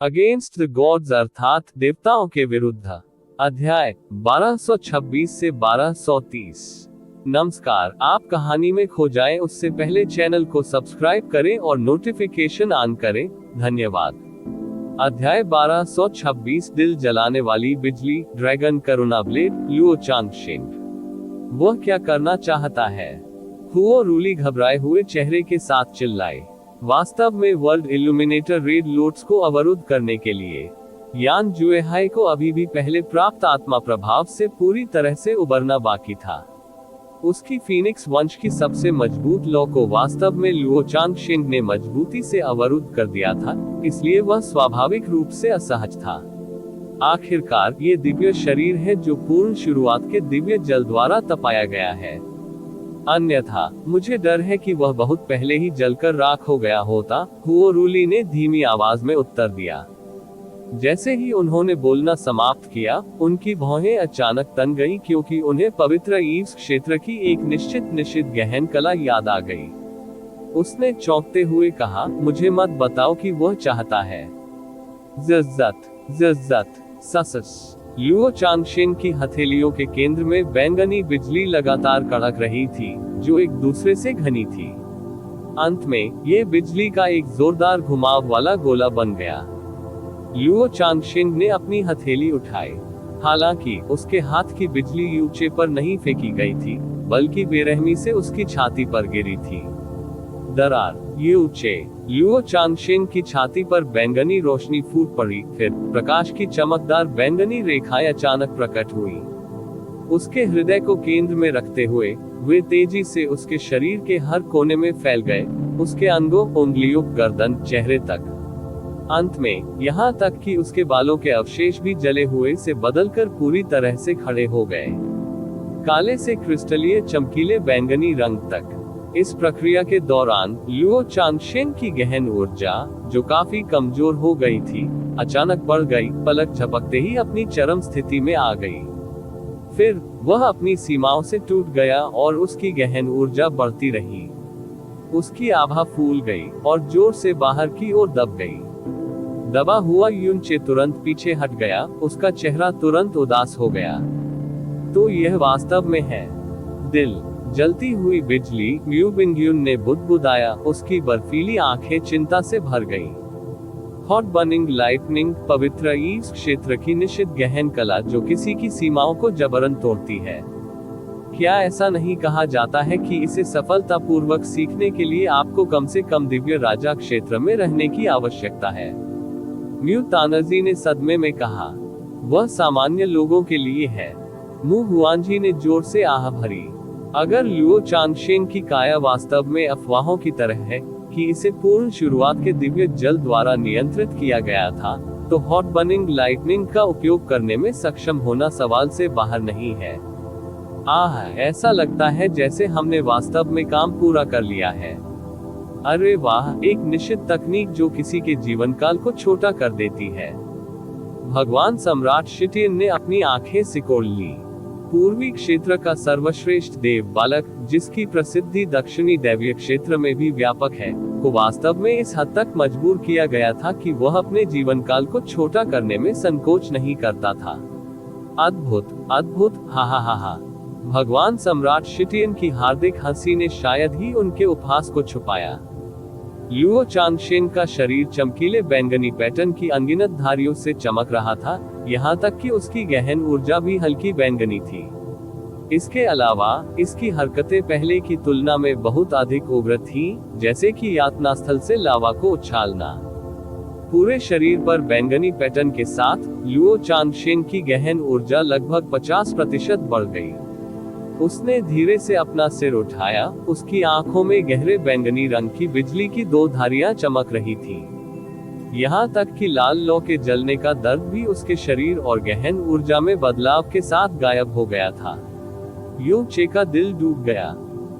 Against the gods अर्थात देवताओं के विरुद्ध। अध्याय 1226 से 1230। नमस्कार, आप कहानी में खो जाएं उससे पहले चैनल को सब्सक्राइब करें और नोटिफिकेशन ऑन करें। धन्यवाद। अध्याय 1226, दिल जलाने वाली बिजली, ड्रैगन करुणा ब्लेड, लुओ चांगशिंग। वह क्या करना चाहता है? हुओ रूली घबराए हुए चेहरे के साथ चिल्लाए। वास्तव में वर्ल्ड इल्यूमिनेटर रेड लोट्स को अवरुद्ध करने के लिए यान जुएहाई को अभी भी पहले प्राप्त आत्मा प्रभाव से पूरी तरह से उबरना बाकी था। उसकी फीनिक्स वंश की सबसे मजबूत लॉ को वास्तव में लुओ चांगशिंग ने मजबूती से अवरुद्ध कर दिया था, इसलिए वह स्वाभाविक रूप से असहज था। आखिरकार ये दिव्य शरीर है जो पूर्ण शुरुआत के दिव्य जल द्वारा तपाया गया है। अन्यथा मुझे डर है कि वह बहुत पहले ही जलकर राख हो गया होता, हुओ रूली ने धीमी आवाज में उत्तर दिया। जैसे ही उन्होंने बोलना समाप्त किया, उनकी भौहें अचानक तन गईं क्योंकि उन्हें पवित्र ईव्स क्षेत्र की एक निश्चित गहन कला याद आ गई। उसने चौंकते हुए कहा, मुझे मत बताओ कि वह चाहता है। ज़्ज़्ज़त ससस। लुओ चांगशिंग की हथेलियों के केंद्र में बैंगनी बिजली लगातार कड़क रही थी, जो एक दूसरे से घनी थी। अंत में ये बिजली का एक जोरदार घुमाव वाला गोला बन गया। लुओ चांगशिंग ने अपनी हथेली उठाई। हालांकि उसके हाथ की बिजली ऊंचे पर नहीं फेंकी गई थी, बल्कि बेरहमी से उसकी छाती पर गिरी थी। दरार ये ऊंचे। लुओ चांगशिंग की छाती पर बैंगनी रोशनी फूट पड़ी, फिर प्रकाश की चमकदार बैंगनी रेखाएं अचानक प्रकट हुई। उसके हृदय को केंद्र में रखते हुए वे तेजी से उसके शरीर के हर कोने में फैल गए, उसके अंगों, उंगलियों, गर्दन, चेहरे तक। अंत में यहाँ तक कि उसके बालों के अवशेष भी जले हुए से बदलकर पूरी तरह से खड़े हो गए, काले से क्रिस्टलीय चमकीले बैंगनी रंग तक। इस प्रक्रिया के दौरान लुओ चांगशिंग की गहन ऊर्जा, जो काफी कमजोर हो गई थी, अचानक बढ़ गई, पलक झपकते ही अपनी चरम स्थिति में आ गई। फिर वह अपनी सीमाओं से टूट गया और उसकी गहन ऊर्जा बढ़ती रही। उसकी आभा फूल गई और जोर से बाहर की ओर दब गई। दबा हुआ यूनचे तुरंत पीछे हट गया, उसका चेहरा तुरंत उदास हो गया। तो यह वास्तव में है दिल। जलती हुई बिजली, म्यू बिंगयुन ने बुदबुदाया, उसकी बर्फीली आंखें चिंता से भर गईं। हॉट बर्निंग लाइटनिंग, पवित्र ईव्स क्षेत्र की निश्चित गहन कला जो किसी की सीमाओं को जबरन तोड़ती है। क्या ऐसा नहीं कहा जाता है कि इसे सफलतापूर्वक सीखने के लिए आपको कम से कम दिव्य राजा क्षेत्र में रहने की आवश्यकता है? म्यू तानाजी ने सदमे में कहा। वह सामान्य लोगों के लिए है। मु हुआनजी ने जोर से आह भरी। अगर लुओ चांगशिंग की काया वास्तव में अफवाहों की तरह है कि इसे पूर्ण शुरुआत के दिव्य जल द्वारा नियंत्रित किया गया था, तो हॉट बर्निंग लाइटनिंग का उपयोग करने में सक्षम होना सवाल से बाहर नहीं है। ऐसा लगता है जैसे हमने वास्तव में काम पूरा कर लिया है। अरे वाह, एक निश्चित तकनीक जो किसी के जीवन काल को छोटा कर देती है। भगवान सम्राट शिटियन ने अपनी आंखें सिकोड़ ली। पूर्वी क्षेत्र का सर्वश्रेष्ठ देव बालक, जिसकी प्रसिद्धि दक्षिणी दैवीय क्षेत्र में भी व्यापक है, को वास्तव में इस हद तक मजबूर किया गया था कि वह अपने जीवन काल को छोटा करने में संकोच नहीं करता था। अद्भुत, हा। भगवान सम्राट शिटियन की हार्दिक हंसी ने शायद ही उनके उपहास को छुपाया। लुओ चांगशिंग का शरीर चमकीले बैंगनी पैटर्न की अनगिनत धारियों से चमक रहा था, यहाँ तक कि उसकी गहन ऊर्जा भी हल्की बैंगनी थी। इसके अलावा इसकी हरकतें पहले की तुलना में बहुत अधिक उग्र थीं, जैसे कि यातना स्थल से लावा को उछालना। पूरे शरीर पर बैंगनी पैटर्न के साथ लुओ चांगशिंग की गहन ऊर्जा लगभग 50% बढ़ गई। उसने धीरे से अपना सिर उठाया, उसकी आंखों में गहरे बैंगनी रंग की बिजली की दो धारियां चमक रही थीं। यहाँ तक कि लाल लौ के जलने का दर्द भी उसके शरीर और गहन ऊर्जा में बदलाव के साथ गायब हो गया था। यूचे का दिल डूब गया।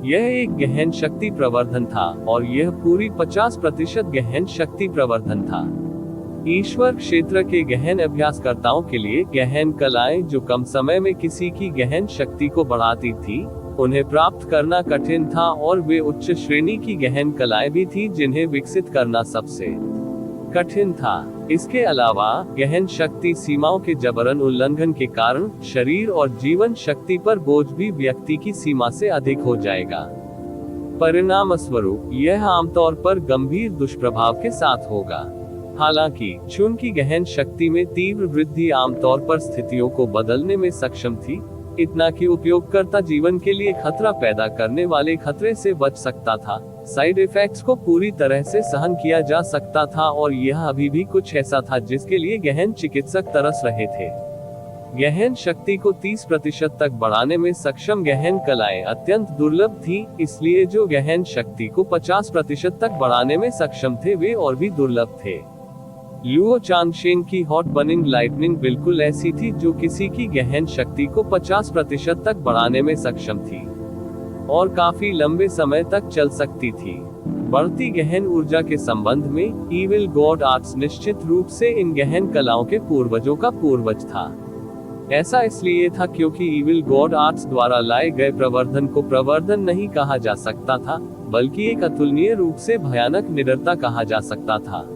यह एक गहन शक्ति प्रवर्धन था, और यह पूरी 50% गहन शक्ति प्रवर्धन था। ईश्वर क्षेत्र के गहन अभ्यासकर्ताओं के लिए गहन कलाएं जो कम समय में किसी की गहन शक्ति को बढ़ाती थी, उन्हें प्राप्त करना कठिन था, और वे उच्च श्रेणी की गहन कलाएं भी थी जिन्हें विकसित करना सबसे कठिन था। इसके अलावा गहन शक्ति सीमाओं के जबरन उल्लंघन के कारण शरीर और जीवन शक्ति पर बोझ भी व्यक्ति की सीमा से अधिक हो जाएगा। परिणाम स्वरूप यह आमतौर पर गंभीर दुष्प्रभाव के साथ होगा। हालांकि चूंकि गहन शक्ति में तीव्र वृद्धि आमतौर पर स्थितियों को बदलने में सक्षम थी, इतना कि उपयोगकर्ता जीवन के लिए खतरा पैदा करने वाले खतरे से बच सकता था, साइड इफेक्ट्स को पूरी तरह से सहन किया जा सकता था और यह अभी भी कुछ ऐसा था जिसके लिए गहन चिकित्सक तरस रहे थे। गहन शक्ति को 30% तक बढ़ाने में सक्षम गहन कलाएं अत्यंत दुर्लभ थी, इसलिए जो गहन शक्ति को 50% तक बढ़ाने में सक्षम थे वे और भी दुर्लभ थे। लुओ चांगशेन की हॉट बर्निंग लाइटनिंग बिल्कुल ऐसी थी जो किसी की गहन शक्ति को 50% तक बढ़ाने में सक्षम थी और काफी लंबे समय तक चल सकती थी। बढ़ती गहन ऊर्जा के संबंध में इविल गॉड आर्ट्स निश्चित रूप से इन गहन कलाओं के पूर्वजों का पूर्वज था। ऐसा इसलिए था क्योंकि इविल गॉड आर्ट्स द्वारा लाए गए प्रवर्धन को प्रवर्धन नहीं कहा जा सकता था, बल्कि एक अतुलनीय रूप से भयानक निडरता कहा जा सकता था।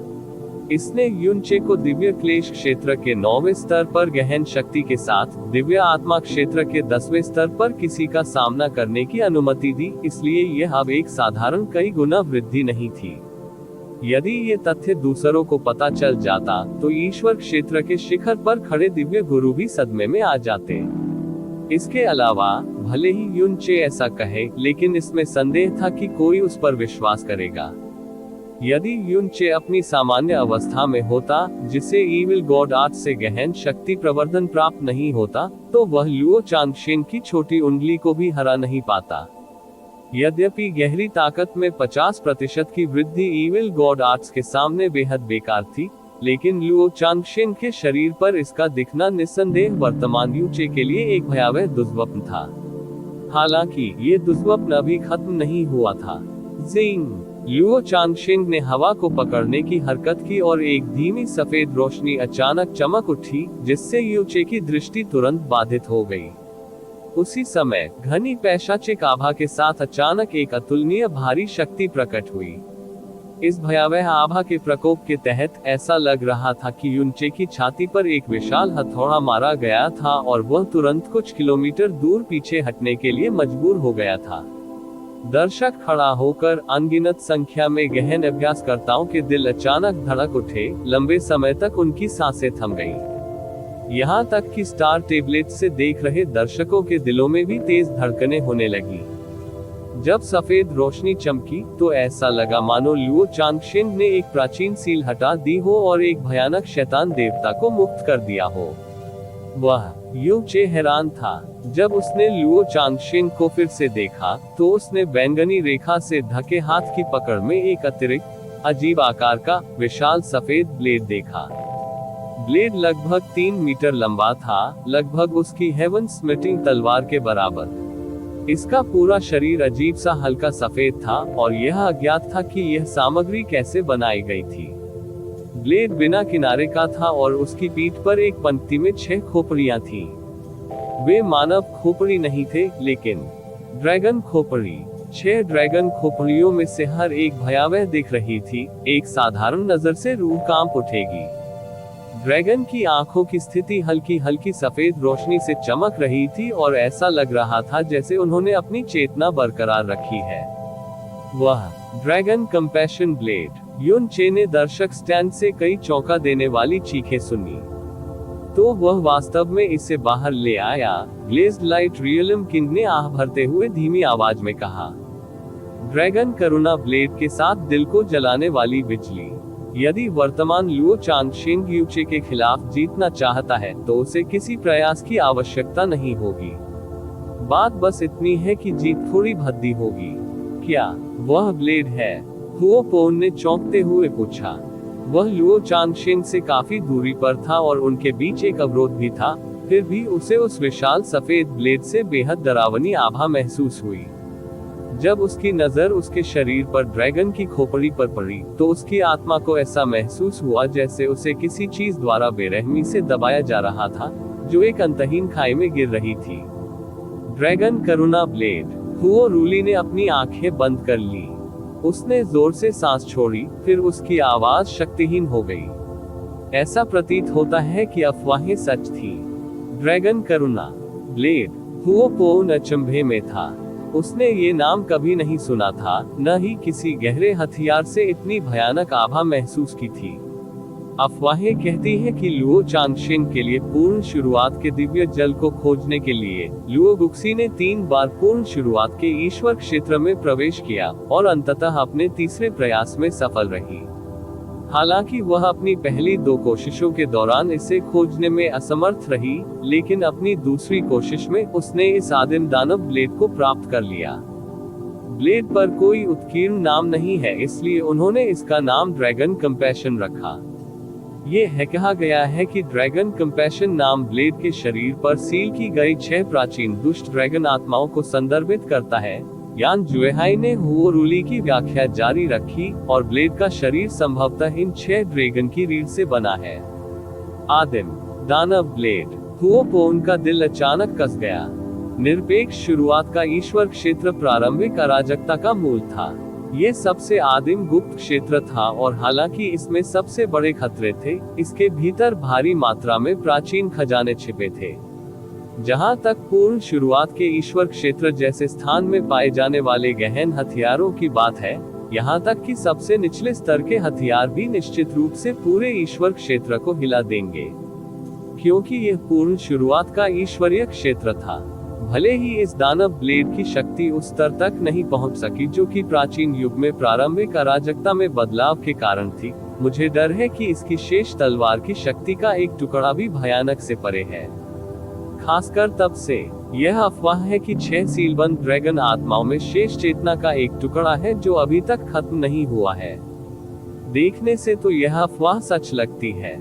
इसने युनचे को दिव्य क्लेश क्षेत्र के 9वें स्तर पर गहन शक्ति के साथ दिव्य आत्मा क्षेत्र के 10वें स्तर पर किसी का सामना करने की अनुमति दी, इसलिए यह अब एक साधारण कई गुना वृद्धि नहीं थी। यदि ये तथ्य दूसरों को पता चल जाता तो ईश्वर क्षेत्र के शिखर पर खड़े दिव्य गुरु भी सदमे में आ जाते। इसके अलावा भले ही युनचे ऐसा कहे, लेकिन इसमें संदेह था कि कोई उस पर विश्वास करेगा। यदि युनचे अपनी सामान्य अवस्था में होता, जिसे इविल गॉड आर्ट से गहन शक्ति प्रवर्धन प्राप्त नहीं होता, तो वह लुओ चांगशेन की छोटी उंगली को भी हरा नहीं पाता। यद्यपि गहरी ताकत में 50% की वृद्धि इविल गॉड आर्ट्स के सामने बेहद बेकार थी, लेकिन लुओ चांगशेन के शरीर पर इसका दिखना निस्संदेह वर्तमान युनचे के लिए एक भयावह दुष्स्वप्न था। हालांकि ये दुष्स्वप्न अभी खत्म नहीं हुआ था। जिंग लुओ चांगशेन ने हवा को पकड़ने की हरकत की और एक धीमी सफेद रोशनी अचानक चमक उठी, जिससे युनचे की दृष्टि तुरंत बाधित हो गई। उसी समय घनी पैशाचिक आभा के साथ अचानक एक अतुलनीय भारी शक्ति प्रकट हुई। इस भयावह आभा के प्रकोप के तहत ऐसा लग रहा था कि युनचे की छाती पर एक विशाल हथौड़ा मारा गया था और वह तुरंत कुछ किलोमीटर दूर पीछे हटने के लिए मजबूर हो गया था। दर्शक खड़ा होकर अनगिनत संख्या में गहन अभ्यासकर्ताओं के दिल अचानक धड़क उठे, लंबे समय तक उनकी सांसें थम गईं। यहाँ तक कि स्टार टेबलेट से देख रहे दर्शकों के दिलों में भी तेज धड़कनें होने लगी। जब सफेद रोशनी चमकी तो ऐसा लगा मानो लुओ चांगशेन ने एक प्राचीन सील हटा दी हो और एक भयानक शैतान देवता को मुक्त कर दिया हो। वह युनचे हैरान था। जब उसने लुओ चांगशेन को फिर से देखा तो उसने बैंगनी रेखा से ढके हाथ की पकड़ में एक अतिरिक्त अजीब आकार का विशाल सफेद ब्लेड देखा। ब्लेड लगभग 3 मीटर लंबा था, लगभग उसकी हेवन स्मिटिंग तलवार के बराबर। इसका पूरा शरीर अजीब सा हल्का सफेद था और यह अज्ञात था कि यह सामग्री कैसे बनाई गई थी। ब्लेड बिना किनारे का था और उसकी पीठ पर एक पंक्ति में 6 खोपड़ियां थीं। वे मानव खोपड़ी नहीं थे, लेकिन ड्रैगन खोपड़ी। 6 ड्रैगन खोपड़ियों में से हर एक भयावह दिख रही थी। एक साधारण नजर से रूह कांप उठेगी। ड्रैगन की आंखों की स्थिति हल्की हल्की सफेद रोशनी से चमक रही थी और ऐसा लग रहा था जैसे उन्होंने अपनी चेतना बरकरार रखी है। वह ड्रैगन कंपैशन ब्लेड। युनचे ने दर्शक स्टैंड से कई चौंका देने वाली चीखें सुनी, तो वह वास्तव में इसे बाहर ले आया। ग्लेज्ड लाइट रियलम किंग ने आह भरते हुए धीमी आवाज में कहा, ड्रैगन करुणा ब्लेड के साथ दिल को जलाने वाली बिजली। यदि वर्तमान लुओ चांगशेन युनचे के खिलाफ जीतना चाहता है तो उसे किसी प्रयास की आवश्यकता नहीं होगी। बात बस इतनी है कि जीत थोड़ी भद्दी होगी। क्या वह ब्लेड है? हुओ पोन ने चौंकते हुए पूछा। वह लुओ चांगशेन से काफी दूरी पर था और उनके बीच एक अवरोध भी था, फिर भी उसे उस विशाल सफेद ब्लेड से बेहद डरावनी आभा महसूस हुई। जब उसकी नजर उसके शरीर पर ड्रैगन की खोपड़ी पर पड़ी तो उसकी आत्मा को ऐसा महसूस हुआ जैसे उसे किसी चीज द्वारा बेरहमी से दबाया जा रहा था, जो एक अंतहीन खाई में गिर रही थी। ड्रैगन करुणा ब्लेड। हुओ रूली ने अपनी आंखें बंद कर ली। उसने जोर से सांस छोड़ी, फिर उसकी आवाज शक्तिहीन हो गई। ऐसा प्रतीत होता है कि अफवाहें सच थी। ड्रैगन करुणा ब्लेड। हुओपोन अचंभे में था। उसने ये नाम कभी नहीं सुना था, न ही किसी गहरे हथियार से इतनी भयानक आभा महसूस की थी। अफवाहें कहती हैं कि लुओ चांगशेन के लिए पूर्ण शुरुआत के दिव्य जल को खोजने के लिए लुओ गुक्सी ने 3 बार पूर्ण शुरुआत के ईश्वर क्षेत्र में प्रवेश किया और अंततः अपने तीसरे प्रयास में सफल रही। हालांकि वह अपनी पहली 2 कोशिशों के दौरान इसे खोजने में असमर्थ रही, लेकिन अपनी दूसरी कोशिश में उसने इस आदिम दानव ब्लेड को प्राप्त कर लिया। ब्लेड पर कोई उत्कीर्ण नाम नहीं है, इसलिए उन्होंने इसका नाम ड्रैगन कंपैशन रखा। ये है कहा गया है कि ड्रैगन कंपैशन नाम ब्लेड के शरीर पर सील की गई 6 प्राचीन दुष्ट ड्रैगन आत्माओं को संदर्भित करता है। यान जुएहाई ने हुओरुली की व्याख्या जारी रखी और ब्लेड का शरीर संभवतः इन 6 ड्रैगन की रीढ़ से बना है। आदिम दानव ब्लेड। हुओपोन का दिल अचानक कस गया। निरपेक्ष शुरुआत का ईश्वर क्षेत्र प्रारंभिक अराजकता का मूल था। ये सबसे आदिम गुप्त क्षेत्र था और हालांकि इसमें सबसे बड़े खतरे थे, इसके भीतर भारी मात्रा में प्राचीन खजाने छिपे थे। जहां तक पूर्ण शुरुआत के ईश्वर क्षेत्र जैसे स्थान में पाए जाने वाले गहन हथियारों की बात है, यहां तक कि सबसे निचले स्तर के हथियार भी निश्चित रूप से पूरे ईश्वर क्षेत्र को हिला देंगे, क्योंकि यह पूर्ण शुरुआत का ईश्वरीय क्षेत्र था। भले ही इस दानव ब्लेड की शक्ति उस स्तर तक नहीं पहुंच सकी जो कि प्राचीन युग में प्रारंभिक अराजकता में बदलाव के कारण थी, मुझे डर है कि इसकी शेष तलवार की शक्ति का एक टुकड़ा भी भयानक से परे है। खासकर तब से यह अफवाह है कि 6 सीलबंद ड्रैगन आत्माओं में शेष चेतना का एक टुकड़ा है जो अभी तक खत्म नहीं हुआ है। देखने से तो यह अफवाह सच लगती है।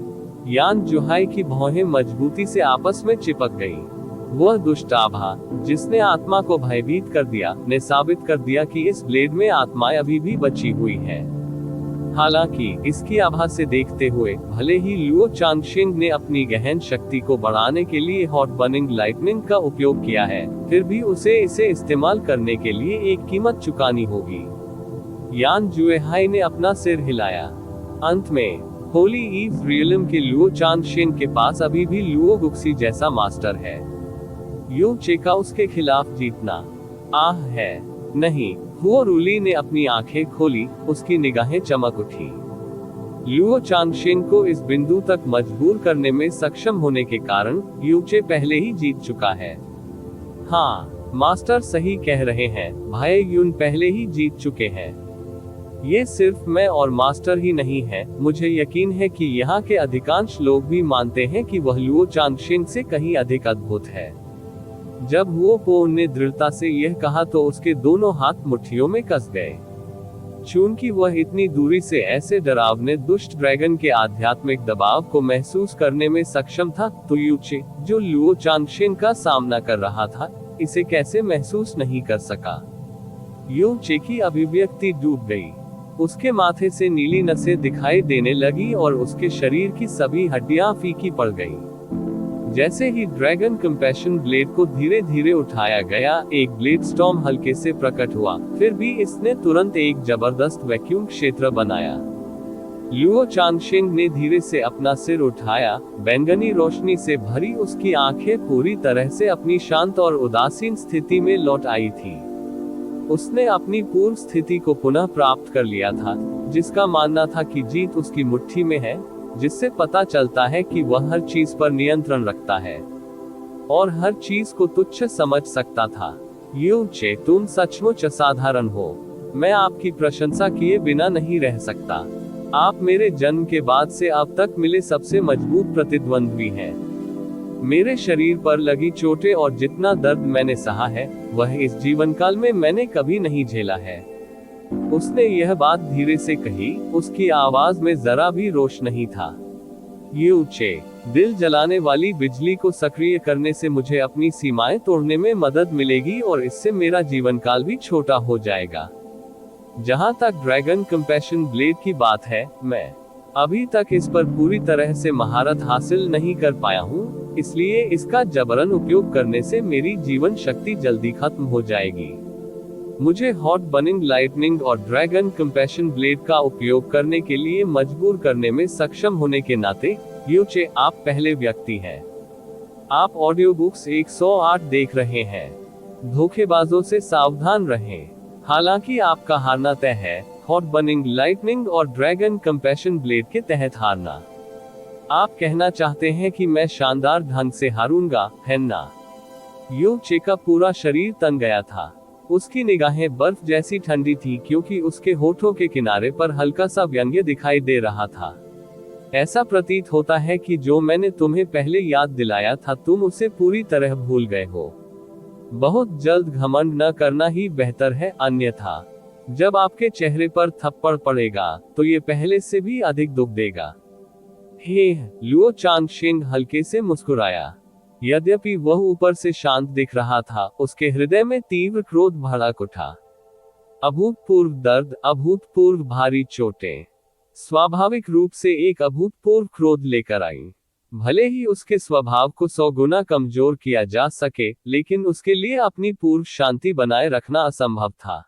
यान जुहाई की भौहें मजबूती से आपस में चिपक गईं। वह दुष्ट आभा, जिसने आत्मा को भयभीत कर दिया, ने साबित कर दिया कि इस ब्लेड में आत्माएं अभी भी बची हुई हैं। हालांकि इसकी आभा से देखते हुए भले ही लुओ चांगशेन ने अपनी गहन शक्ति को बढ़ाने के लिए हॉट बर्निंग लाइटनिंग का उपयोग किया है, फिर भी उसे इसे इस्तेमाल करने के लिए एक कीमत चुकानी होगी। यान जुएहाई ने अपना सिर हिलाया। अंत में होली ईव रियलम के लुओ चांगशेन के पास अभी भी लुओ गुक्सी जैसा मास्टर है। यू चेका उसके खिलाफ जीतना आह है नहीं। हुओरुली ने अपनी आंखें खोली, उसकी निगाहें चमक उठी। लुओ चांगशेन को इस बिंदु तक मजबूर करने में सक्षम होने के कारण यूचे पहले ही जीत चुका है। हाँ, मास्टर सही कह रहे हैं, भाई यून पहले ही जीत चुके हैं। ये सिर्फ मैं और मास्टर ही नहीं है, मुझे यकीन है कि यहाँ के अधिकांश लोग भी मानते हैं कि वह लुओ चांगशेन से कहीं अधिक अद्भुत है। जब हुओपोन ने दृढ़ता से यह कहा तो उसके दोनों हाथ मुट्ठियों में कस गए। चूंकि वह इतनी दूरी से ऐसे डरावने दुष्ट ड्रैगन के आध्यात्मिक दबाव को महसूस करने में सक्षम था, तो यूचे, जो लुओ चांगशेन का सामना कर रहा था, इसे कैसे महसूस नहीं कर सका। यूचे की अभिव्यक्ति डूब गई। उसके माथे से नीली नसें दिखाई देने लगी और उसके शरीर की सभी हड्डियां फीकी पड़ गईं। जैसे ही ड्रैगन कंपैशन ब्लेड को धीरे धीरे उठाया गया, एक ब्लेड स्टॉर्म हल्के से प्रकट हुआ, फिर भी इसने तुरंत एक जबरदस्त वैक्यूम क्षेत्र बनाया। लुओ चांगशेन ने धीरे से अपना सिर उठाया। बैंगनी रोशनी से भरी उसकी आंखें पूरी तरह से अपनी शांत और उदासीन स्थिति में लौट आई थी। उसने अपनी पूर्व स्थिति को पुनः प्राप्त कर लिया था, जिसका मानना था कि जीत उसकी मुट्ठी में है, जिससे पता चलता है कि वह हर चीज पर नियंत्रण रखता है और हर चीज को तुच्छ समझ सकता था। यूचे, तुम सचमुच असाधारण हो। मैं आपकी प्रशंसा किए बिना नहीं रह सकता। आप मेरे जन्म के बाद से अब तक मिले सबसे मजबूत प्रतिद्वंद्वी हैं। मेरे शरीर पर लगी चोटें और जितना दर्द मैंने सहा है, वह इस जीवन काल में मैंने कभी नहीं झेला है। उसने यह बात धीरे से कही, उसकी आवाज में जरा भी रोष नहीं था। यूचे, दिल जलाने वाली बिजली को सक्रिय करने से मुझे अपनी सीमाएं तोड़ने में मदद मिलेगी और इससे मेरा जीवन काल भी छोटा हो जाएगा। जहां तक ड्रैगन कंपैशन ब्लेड की बात है, मैं अभी तक इस पर पूरी तरह से महारत हासिल नहीं कर पाया हूँ, इसलिए इसका जबरन उपयोग करने से मेरी जीवन शक्ति जल्दी खत्म हो जाएगी। मुझे हॉट बर्निंग लाइटनिंग और ड्रैगन कंपैशन ब्लेड का उपयोग करने के लिए मजबूर करने में सक्षम होने के नाते, यूचे, आप पहले व्यक्ति हैं। आप ऑडियो बुक्स 108 देख रहे हैं। धोखेबाजों से सावधान रहें। हालांकि आपका हारना तय है, हॉट बर्निंग लाइटनिंग और ड्रैगन कंपैशन ब्लेड के तहत हारना। आप कहना चाहते हैं कि मैं शानदार ढंग से हारूंगा, है ना? यूचे का पूरा शरीर तन गया था। उसकी निगाहें बर्फ जैसी ठंडी थी क्योंकि उसके होठों के किनारे पर हल्का सा व्यंग्य दिखाई दे रहा था। ऐसा प्रतीत होता है कि जो मैंने तुम्हें पहले याद दिलाया था तुम उसे पूरी तरह भूल गए हो। बहुत जल्द घमंड न करना ही बेहतर है, अन्यथा जब आपके चेहरे पर थप्पड़ पड़ेगा तो ये पहले से भी अधिक दुख देगा। हे, लुओ चांगशेंग हल्के से मुस्कुराया। यद्यपि वह ऊपर से शांत दिख रहा था, उसके हृदय में तीव्र क्रोध भड़क उठा। अभूतपूर्व दर्द, अभूतपूर्व भारी चोटें स्वाभाविक रूप से एक अभूतपूर्व क्रोध लेकर आईं। भले ही उसके स्वभाव को 100 गुना कमजोर किया जा सके, लेकिन उसके लिए अपनी पूर्व शांति बनाए रखना असंभव था।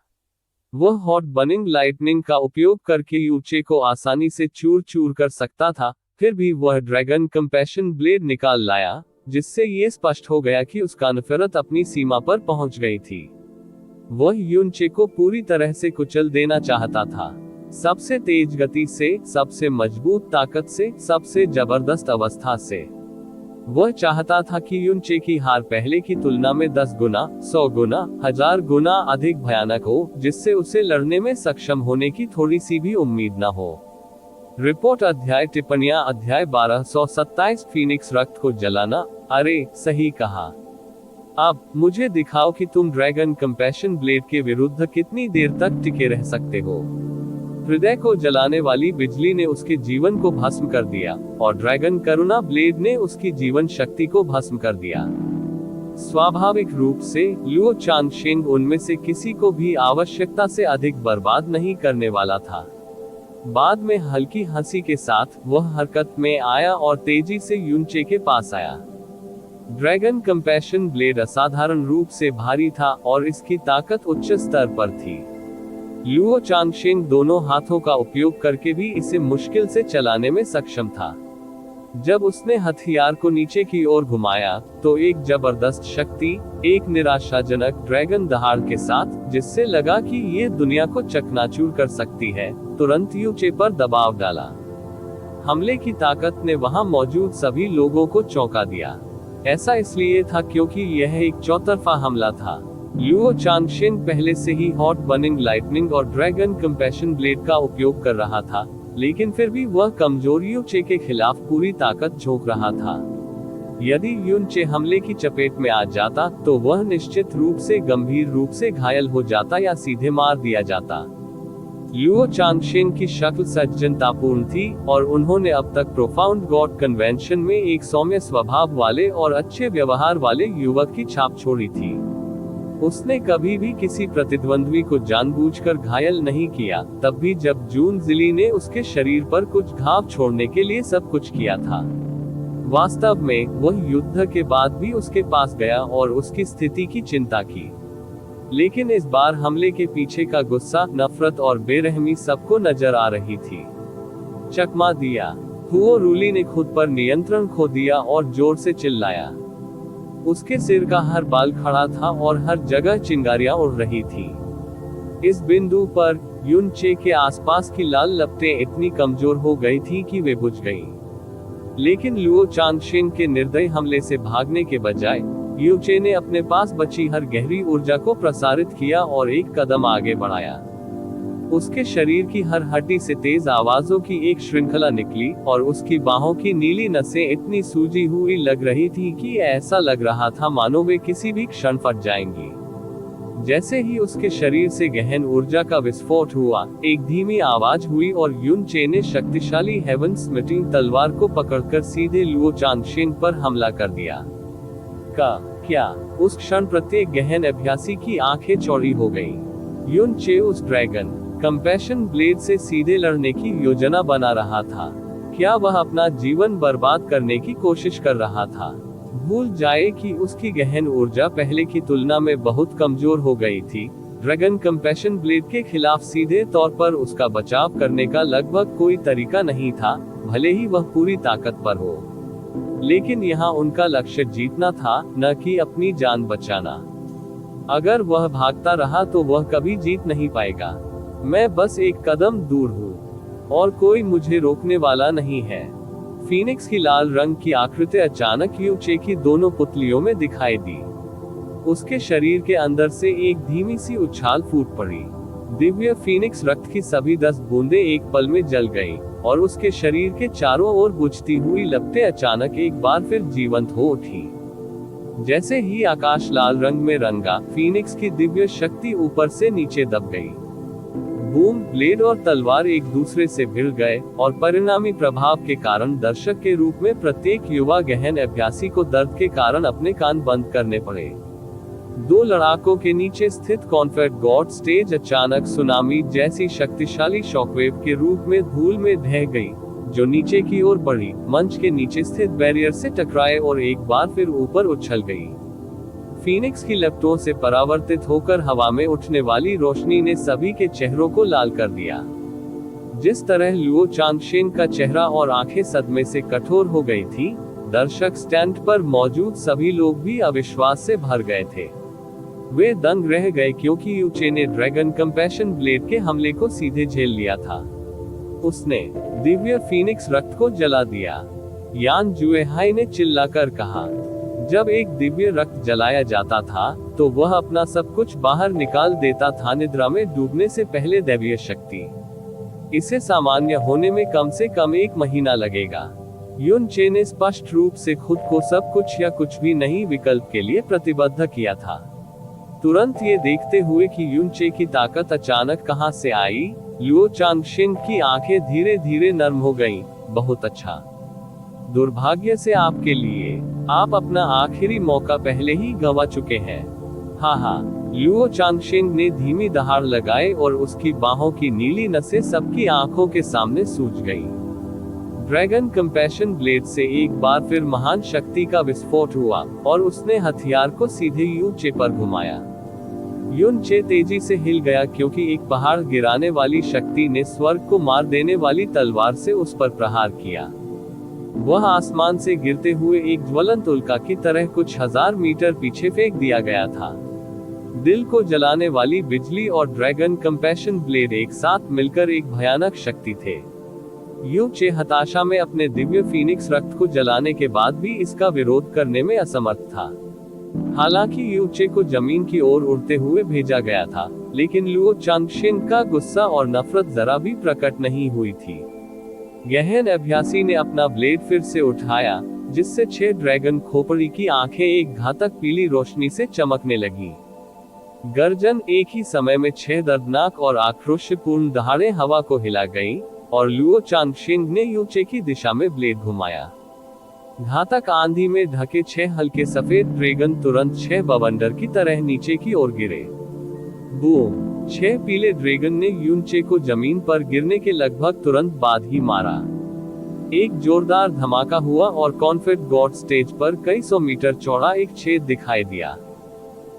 वह हॉट बर्निंग लाइटनिंग का उपयोग करके यूचे को आसानी से चूर चूर कर सकता था, फिर भी वह ड्रैगन कंपैशन ब्लेड निकाल लाया, जिससे ये स्पष्ट हो गया कि उसका नफरत अपनी सीमा पर पहुंच गई थी। वह यूनचे को पूरी तरह से कुचल देना चाहता था। सबसे तेज गति से, सबसे मजबूत ताकत से, सबसे जबरदस्त अवस्था से। वह चाहता था कि यूनचे की हार पहले की तुलना में 10 गुना, 100 गुना, 1000 गुना अधिक भयानक हो, जिससे उसे लड़ने में सक्षम होने की थोड़ी सी भी उम्मीद न हो। रिपोर्ट अध्याय टिप्पणियां अध्याय 1227 फीनिक्स रक्त को जलाना। अरे, सही कहा। अब मुझे दिखाओ कि तुम ड्रैगन कंपैशन ब्लेड के विरुद्ध कितनी देर तक टिके रह सकते हो। हृदय को जलाने वाली बिजली ने उसके जीवन को भस्म कर दिया, और ड्रैगन करुणा ब्लेड ने उसकी जीवन शक्ति को भस्म कर दिया। स्वाभाविक रूप से लुओ चांगशेंग उनमें से किसी को भी आवश्यकता से अधिक बर्बाद नहीं करने वाला था। बाद में हल्की हंसी के साथ वह हरकत में आया और तेजी से यूनचे के पास आया। ड्रैगन कंपैशन ब्लेड असाधारण रूप से भारी था और इसकी ताकत उच्च स्तर पर थी। लुओ चांगशेंग दोनों हाथों का उपयोग करके भी इसे मुश्किल से चलाने में सक्षम था। जब उसने हथियार को नीचे की ओर घुमाया, तो एक जबरदस्त शक्ति, एक निराशाजनक ड्रैगन दहाड़ के साथ, जिससे लगा कि ये दुनिया को चकनाचूर कर सकती है, तुरंत यूचे पर दबाव डाला। हमले की ताकत ने वहां मौजूद सभी लोगों को चौंका दिया। ऐसा इसलिए था क्योंकि यह एक चौतरफा हमला था। लुओ चांगशेंग पहले से ही हॉट बर्निंग लाइटनिंग और ड्रैगन कंपैशन ब्लेड का उपयोग कर रहा था, लेकिन फिर भी वह कमजोर यूचे के खिलाफ पूरी ताकत झोंक रहा था। यदि यूनचे हमले की चपेट में आ जाता, तो वह निश्चित रूप से गंभीर रूप से घायल हो जाता या सीधे मार दिया जाता। लुओ चांगशेंग की शक्ल सज्जनतापूर्ण थी, और उन्होंने अब तक प्रोफाउंड गॉड कन्वेंशन में एक सौम्य स्वभाव वाले और अच्छे व्यवहार वाले युवक की छाप छोड़ी थी। उसने कभी भी किसी प्रतिद्वंद्वी को जानबूझकर घायल नहीं किया, तब भी जब जून जिली ने उसके शरीर पर कुछ घाव छोड़ने के लिए सब कुछ किया था। वास्तव में वह युद्ध के बाद भी उसके पास गया और उसकी स्थिति की चिंता की, लेकिन इस बार हमले के पीछे का गुस्सा, नफरत और बेरहमी सबको नजर आ रही थी। चकमा दिया। हुओ रूली ने खुद पर नियंत्रण खो दिया और जोर से चिल्लाया। उसके सिर का हर बाल खड़ा था और हर जगह चिंगारियां उड़ रही थी। इस बिंदु पर यूनचे के आसपास की लाल लपटें इतनी कमजोर हो गई थी कि वे बुझ गईं। लेकिन लुओ चांगशेंग के निर्दयी हमले से भागने के बजाय यूचे ने अपने पास बची हर गहरी ऊर्जा को प्रसारित किया और एक कदम आगे बढ़ाया। उसके शरीर की हर हड्डी से तेज आवाजों की एक श्रृंखला निकली, और उसकी बाहों की नीली नसें इतनी सूजी हुई लग रही थी कि ऐसा लग रहा था मानो वे किसी भी क्षण फट जाएंगी। जैसे ही उसके शरीर से गहन ऊर्जा का विस्फोट हुआ, एक धीमी आवाज हुई और यूनचे ने शक्तिशाली हेवन स्मिटिंग तलवार को पकड़कर सीधे लुओ चांगशेंग पर हमला कर दिया। क्या उस क्षण प्रत्येक गहन अभ्यासी की आंखें चौड़ी हो गईं। यूनचे उस ड्रैगन कंपैशन ब्लेड से सीधे लड़ने की योजना बना रहा था। क्या वह अपना जीवन बर्बाद करने की कोशिश कर रहा था? भूल जाए कि उसकी गहन ऊर्जा पहले की तुलना में बहुत कमजोर हो गई थी। ड्रैगन कंपैशन ब्लेड के खिलाफ सीधे तौर पर उसका बचाव करने का लगभग कोई तरीका नहीं था, भले ही वह पूरी ताकत पर हो। लेकिन यहाँ उनका लक्ष्य जीतना था, न कि अपनी जान बचाना। अगर वह भागता रहा तो वह कभी जीत नहीं पाएगा। मैं बस एक कदम दूर हूँ और कोई मुझे रोकने वाला नहीं है। फीनिक्स की लाल रंग की आकृति अचानक यू चे की दोनों पुतलियों में दिखाई दी। उसके शरीर के अंदर से एक धीमी सी उछाल फूट पड़ी। दिव्य फीनिक्स रक्त की सभी 10 बूंदें एक पल में जल गईं, और उसके शरीर के चारों ओर बुझती हुई लपटें अचानक एक बार फिर जीवंत हो उठी। जैसे ही आकाश लाल रंग में रंगा, फीनिक्स की दिव्य शक्ति ऊपर से नीचे दब गई। बूम, ब्लेड और तलवार एक दूसरे से भिड़ गए, और परिणामी प्रभाव के कारण दर्शक के रूप में प्रत्येक युवा गहन अभ्यासी को दर्द के कारण अपने कान बंद करने पड़े। 2 लड़ाकों के नीचे स्थित कॉन्फेड गॉड स्टेज अचानक सुनामी जैसी शक्तिशाली शॉकवेव के रूप में धूल में ढह गई, जो नीचे की ओर बढ़ी, मंच के नीचे स्थित बैरियर से टकराए और एक बार फिर ऊपर उछल गई। फीनिक्स की लपटों से परावर्तित होकर हवा में उठने वाली रोशनी ने सभी के चेहरों को लाल कर दिया। जिस तरह लुओ चांगशेन का चेहरा और आंखें सदमे से कठोर हो गई थी, दर्शक स्टैंड पर मौजूद सभी लोग भी अविश्वास से भर गए थे। वे दंग रह गए क्योंकि यू चे ने ड्रैगन कंपैशन ब्लेड के हमले को सीधे झेल लिया था। उसने दिव्य फीनिक्स रक्त को जला दिया। यान जुएहाई ने चिल्लाकर कहा, जब एक दिव्य रक्त जलाया जाता था तो वह अपना सब कुछ बाहर निकाल देता था, निद्रा में डूबने से पहले दैवीय शक्ति। इसे सामान्य होने में कम से कम 1 महीना लगेगा। युन चे ने स्पष्ट रूप से खुद को सब कुछ या कुछ भी नहीं विकल्प के लिए प्रतिबद्ध किया था। तुरंत ये देखते हुए कि युन चे की ताकत अचानक कहां से आई, लुओ चांगशेन की आंखें धीरे धीरे नर्म हो गईं। बहुत अच्छा। दुर्भाग्य से आपके लिए, आप अपना आखिरी मौका पहले ही गंवा चुके हैं। हाँ, लुओ चांगशेन ने धीमी दहाड़ लगाई और उसकी बाहों की नीली नसें सबकी आंखों के सामने सूज गईं। ड्रैगन कंपैशन ब्लेड से एक बार फिर महान शक्ति का विस्फोट हुआ और उसने हथियार को सीधे यू चे पर घुमाया। युन चे तेजी से हिल गया क्योंकि एक पहाड़ गिराने वाली शक्ति ने स्वर्ग को मार देने वाली तलवार से उस पर प्रहार किया। वह आसमान से गिरते हुए एक ज्वलंत उल्का की तरह कुछ 1000 मीटर पीछे फेंक दिया गया था। दिल को जलाने वाली बिजली और ड्रैगन कंपैशन ब्लेड एक साथ मिलकर एक भयानक शक्ति थे। यू चे हताशा में अपने दिव्य फीनिक्स रक्त को जलाने के बाद भी इसका विरोध करने में असमर्थ था। हालांकि यू चे को जमीन की ओर उड़ते हुए भेजा गया था, लेकिन लुओ चांगशेन का गुस्सा और नफरत जरा भी प्रकट नहीं हुई थी। गहन अभ्यासी ने अपना ब्लेड फिर से उठाया, जिससे 6 ड्रैगन खोपड़ी की आंखें एक घातक पीली रोशनी से चमकने लगी। गर्जन एक ही समय में 6 दर्दनाक और आक्रोशपूर्ण दहाड़ें हवा को हिला गईं, और लुओ चांगशेन ने यू चे की दिशा में ब्लेड घुमाया। घातक आंधी में ढके 6 हल्के सफेद ड्रैगन तुरंत 6 बवंडर की तरह नीचे की ओर गिरे। बूम! 6 पीले ड्रैगन ने युन चे को जमीन पर गिरने के लगभग तुरंत बाद ही मारा। एक जोरदार धमाका हुआ और कॉन्फेड गॉड स्टेज पर कई 100 मीटर चौड़ा एक छेद दिखाई दिया।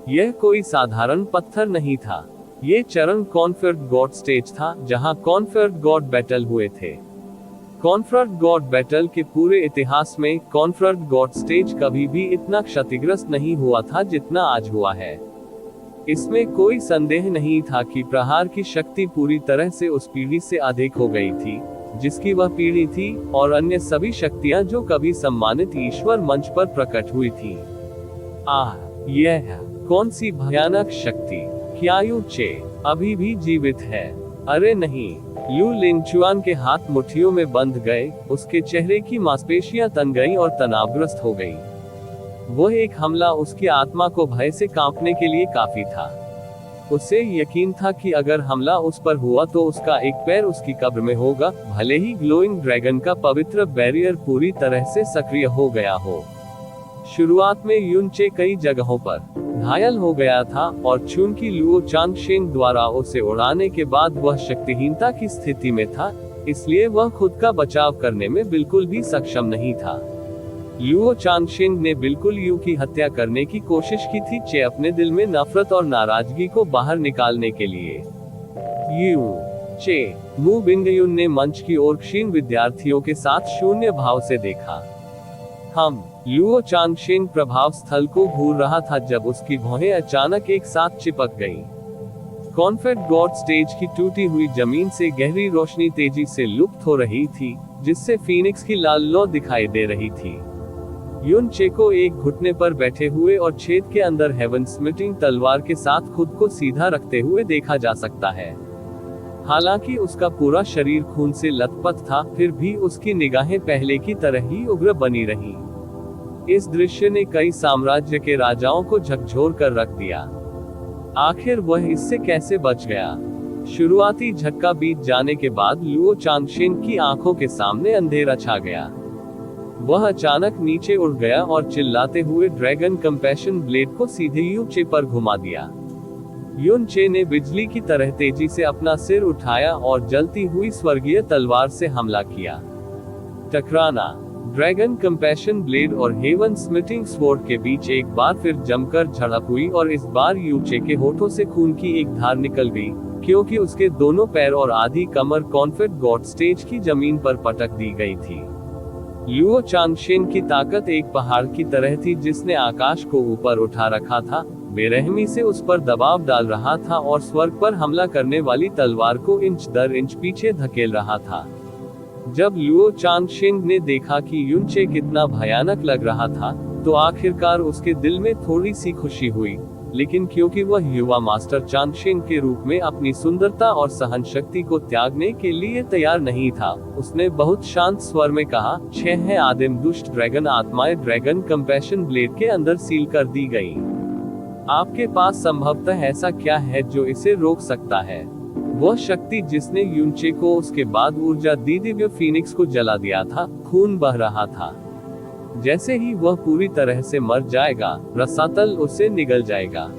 यह कोई साधारण पत्थर नहीं था। ये चरण कॉन्फेड गॉड स्टेज था, जहां कॉन्फेड गॉड बैटल हुए थे। कॉन्फेड गॉड बैटल के पूरे इतिहास में कॉन्फेड गॉड स्टेज कभी भी इतना क्षतिग्रस्त नहीं हुआ था जितना आज हुआ है। इसमें कोई संदेह नहीं था कि प्रहार की शक्ति पूरी तरह से उस पीढ़ी से अधिक हो गई थी, जिसकी वह पीढ़ी थी, और अन्य सभी शक्तियां जो कभी सम्मानित ईश्वर मंच पर प्रकट हुई थी। यह कौन सी भयानक शक्ति! क्या यू चे अभी भी जीवित है? अरे नहीं! लू लिंगचुआन के हाथ मुट्ठियों में बंध गए, उसके चेहरे की मांसपेशियां तन गईं और तनावग्रस्त हो गईं। वह एक हमला उसकी आत्मा को भय से कांपने के लिए काफी था। उसे यकीन था कि अगर हमला उस पर हुआ तो उसका एक पैर उसकी कब्र में होगा, भले ही ग्लोइंग ड्रैगन का पवित्र बैरियर पूरी तरह से सक्रिय हो गया हो। शुरुआत में युन चे कई जगहों पर घायल हो गया था, और चूंकि लुओ चांगशेन द्वारा उसे उड़ाने के बाद वह शक्तिहीनता की स्थिति में था, इसलिए वह खुद का बचाव करने में बिल्कुल भी सक्षम नहीं था। लुओ चांगशेंग ने बिल्कुल यू की हत्या करने की कोशिश की थी, चे अपने दिल में नफरत और नाराजगी को बाहर निकालने के लिए। यू चे मू बिंगयुन ने मंच की ओर क्षीण विद्यार्थियों के साथ शून्य भाव से देखा। हम लुओ चांगशेंग प्रभाव स्थल को घूर रहा था जब उसकी भौहें अचानक एक साथ चिपक गईं। कॉन्फेड गॉड स्टेज की टूटी हुई जमीन से गहरी रोशनी तेजी से लुप्त हो रही थी, जिससे फीनिक्स की लाल लौ दिखाई दे रही थी। युन चे को एक घुटने पर बैठे हुए और छेद के अंदर हेवन स्मिटिंग तलवार के साथ खुद को सीधा रखते हुए देखा जा सकता है। हालांकि उसका पूरा शरीर खून से लथपथ था, फिर भी उसकी निगाहें पहले की तरह ही उग्र बनी रही। इस दृश्य ने कई साम्राज्य के राजाओं को झकझोर कर रख दिया। आखिर वह इससे कैसे बच गया? शुरुआती झटका बीत जाने के बाद लुओ चांगशेंग की आंखों के सामने अंधेरा छा गया। वह अचानक नीचे उड़ गया और चिल्लाते हुए ड्रैगन कंपैशन ब्लेड को सीधे यू चे पर घुमा दिया। युन चे ने बिजली की तरह तेजी से अपना सिर उठाया और जलती हुई स्वर्गीय तलवार से हमला किया। टकराना। ड्रैगन कंपैशन ब्लेड और हेवन स्मिटिंग स्वॉर्ड के बीच एक बार फिर जमकर झड़प हुई और इस बार यू चे के होठों से खून की एक धार निकल गई, क्योंकि उसके दोनों पैर और आधी कमर कॉन्फेड गॉड स्टेज की जमीन पर पटक दी गई थी। लुओ चांगशेंग की ताकत एक पहाड़ की तरह थी जिसने आकाश को ऊपर उठा रखा था, बेरहमी से उस पर दबाव डाल रहा था और स्वर्ग पर हमला करने वाली तलवार को इंच दर इंच पीछे धकेल रहा था। जब लुओ चांगशेंग ने देखा कि युन चे कितना भयानक लग रहा था, तो आखिरकार उसके दिल में थोड़ी सी खुशी हुई, लेकिन क्योंकि वह युवा मास्टर चांगशेंग के रूप में अपनी सुंदरता और सहन शक्ति को त्यागने के लिए तैयार नहीं था, उसने बहुत शांत स्वर में कहा, 6 है आदिम दुष्ट ड्रैगन आत्माएं ड्रैगन कंपैशन ब्लेड के अंदर सील कर दी गई। आपके पास संभवतः ऐसा क्या है जो इसे रोक सकता है? वह शक्ति जिसने युन चे को उसके बाद ऊर्जा दी, दिव्य फीनिक्स को जला दिया था, खून बह रहा था। जैसे ही वह पूरी तरह से मर जाएगा, रसातल उससे निगल जाएगा।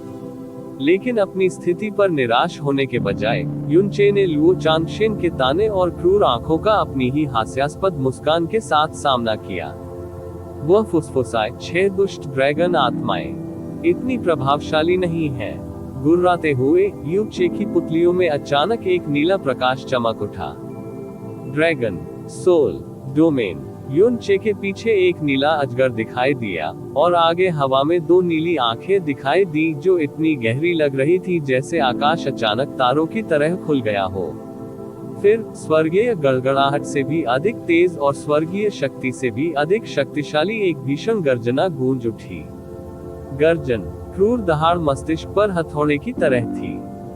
लेकिन अपनी स्थिति पर निराश होने के बजाय युन चे ने लुओ चांगशेंग के ताने और क्रूर आंखों का अपनी ही हास्यास्पद मुस्कान के साथ सामना किया। वह फुसफुसाए, 6 दुष्ट ड्रैगन आत्माएं इतनी प्रभावशाली नहीं है। गुर्राते हुए यू चे की पुतलियों में अचानक एक नीला प्रकाश चमक उठा। Dragon soul domain. युन चे के पीछे एक नीला अजगर दिखाई दिया और आगे हवा में 2 नीली आंखें दिखाई दी जो इतनी गहरी लग रही थी जैसे आकाश अचानक तारों की तरह खुल गया हो। फिर स्वर्गीय गड़गड़ाहट से भी अधिक तेज और स्वर्गीय शक्ति से भी अधिक शक्तिशाली एक भीषण गर्जना गूंज उठी। गर्जन क्रूर दहाड़ मस्तिष्क पर हथौड़े की तरह थी।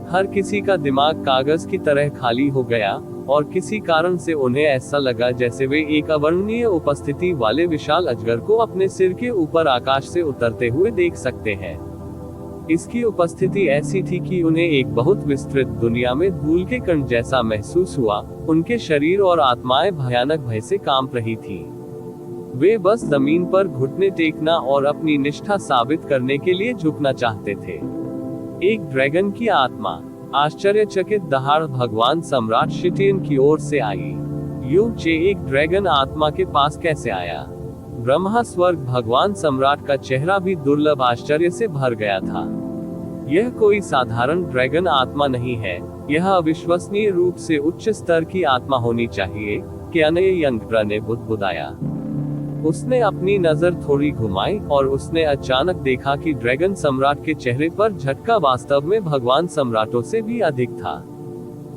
हर किसी का दिमाग कागज की तरह खाली हो गया और किसी कारण से उन्हें ऐसा लगा जैसे वे एक अवर्णनीय उपस्थिति वाले विशाल अजगर को अपने सिर के ऊपर आकाश से उतरते हुए देख सकते हैं। इसकी उपस्थिति ऐसी थी कि उन्हें एक बहुत विस्तृत दुनिया में धूल के कण जैसा महसूस हुआ। उनके शरीर और आत्माएं भयानक भय से कांप रही थी। वे बस जमीन पर घुटने टेकना और अपनी निष्ठा साबित करने के लिए झुकना चाहते थे। एक ड्रैगन की आत्मा आश्चर्यचकित दहाड़ भगवान सम्राट शिटियन की ओर से आई। यू चे एक ड्रैगन आत्मा के पास कैसे आया? ब्रह्मा स्वर्ग भगवान सम्राट का चेहरा भी दुर्लभ आश्चर्य से भर गया था। यह कोई साधारण ड्रैगन आत्मा नहीं है, यह अविश्वसनीय रूप से उच्च स्तर की आत्मा होनी चाहिए, क्यानये यंगप्रा ने बुदबुदाया। उसने अपनी नजर थोड़ी घुमाई और उसने अचानक देखा कि ड्रैगन सम्राट के चेहरे पर झटका वास्तव में भगवान सम्राटों से भी अधिक था।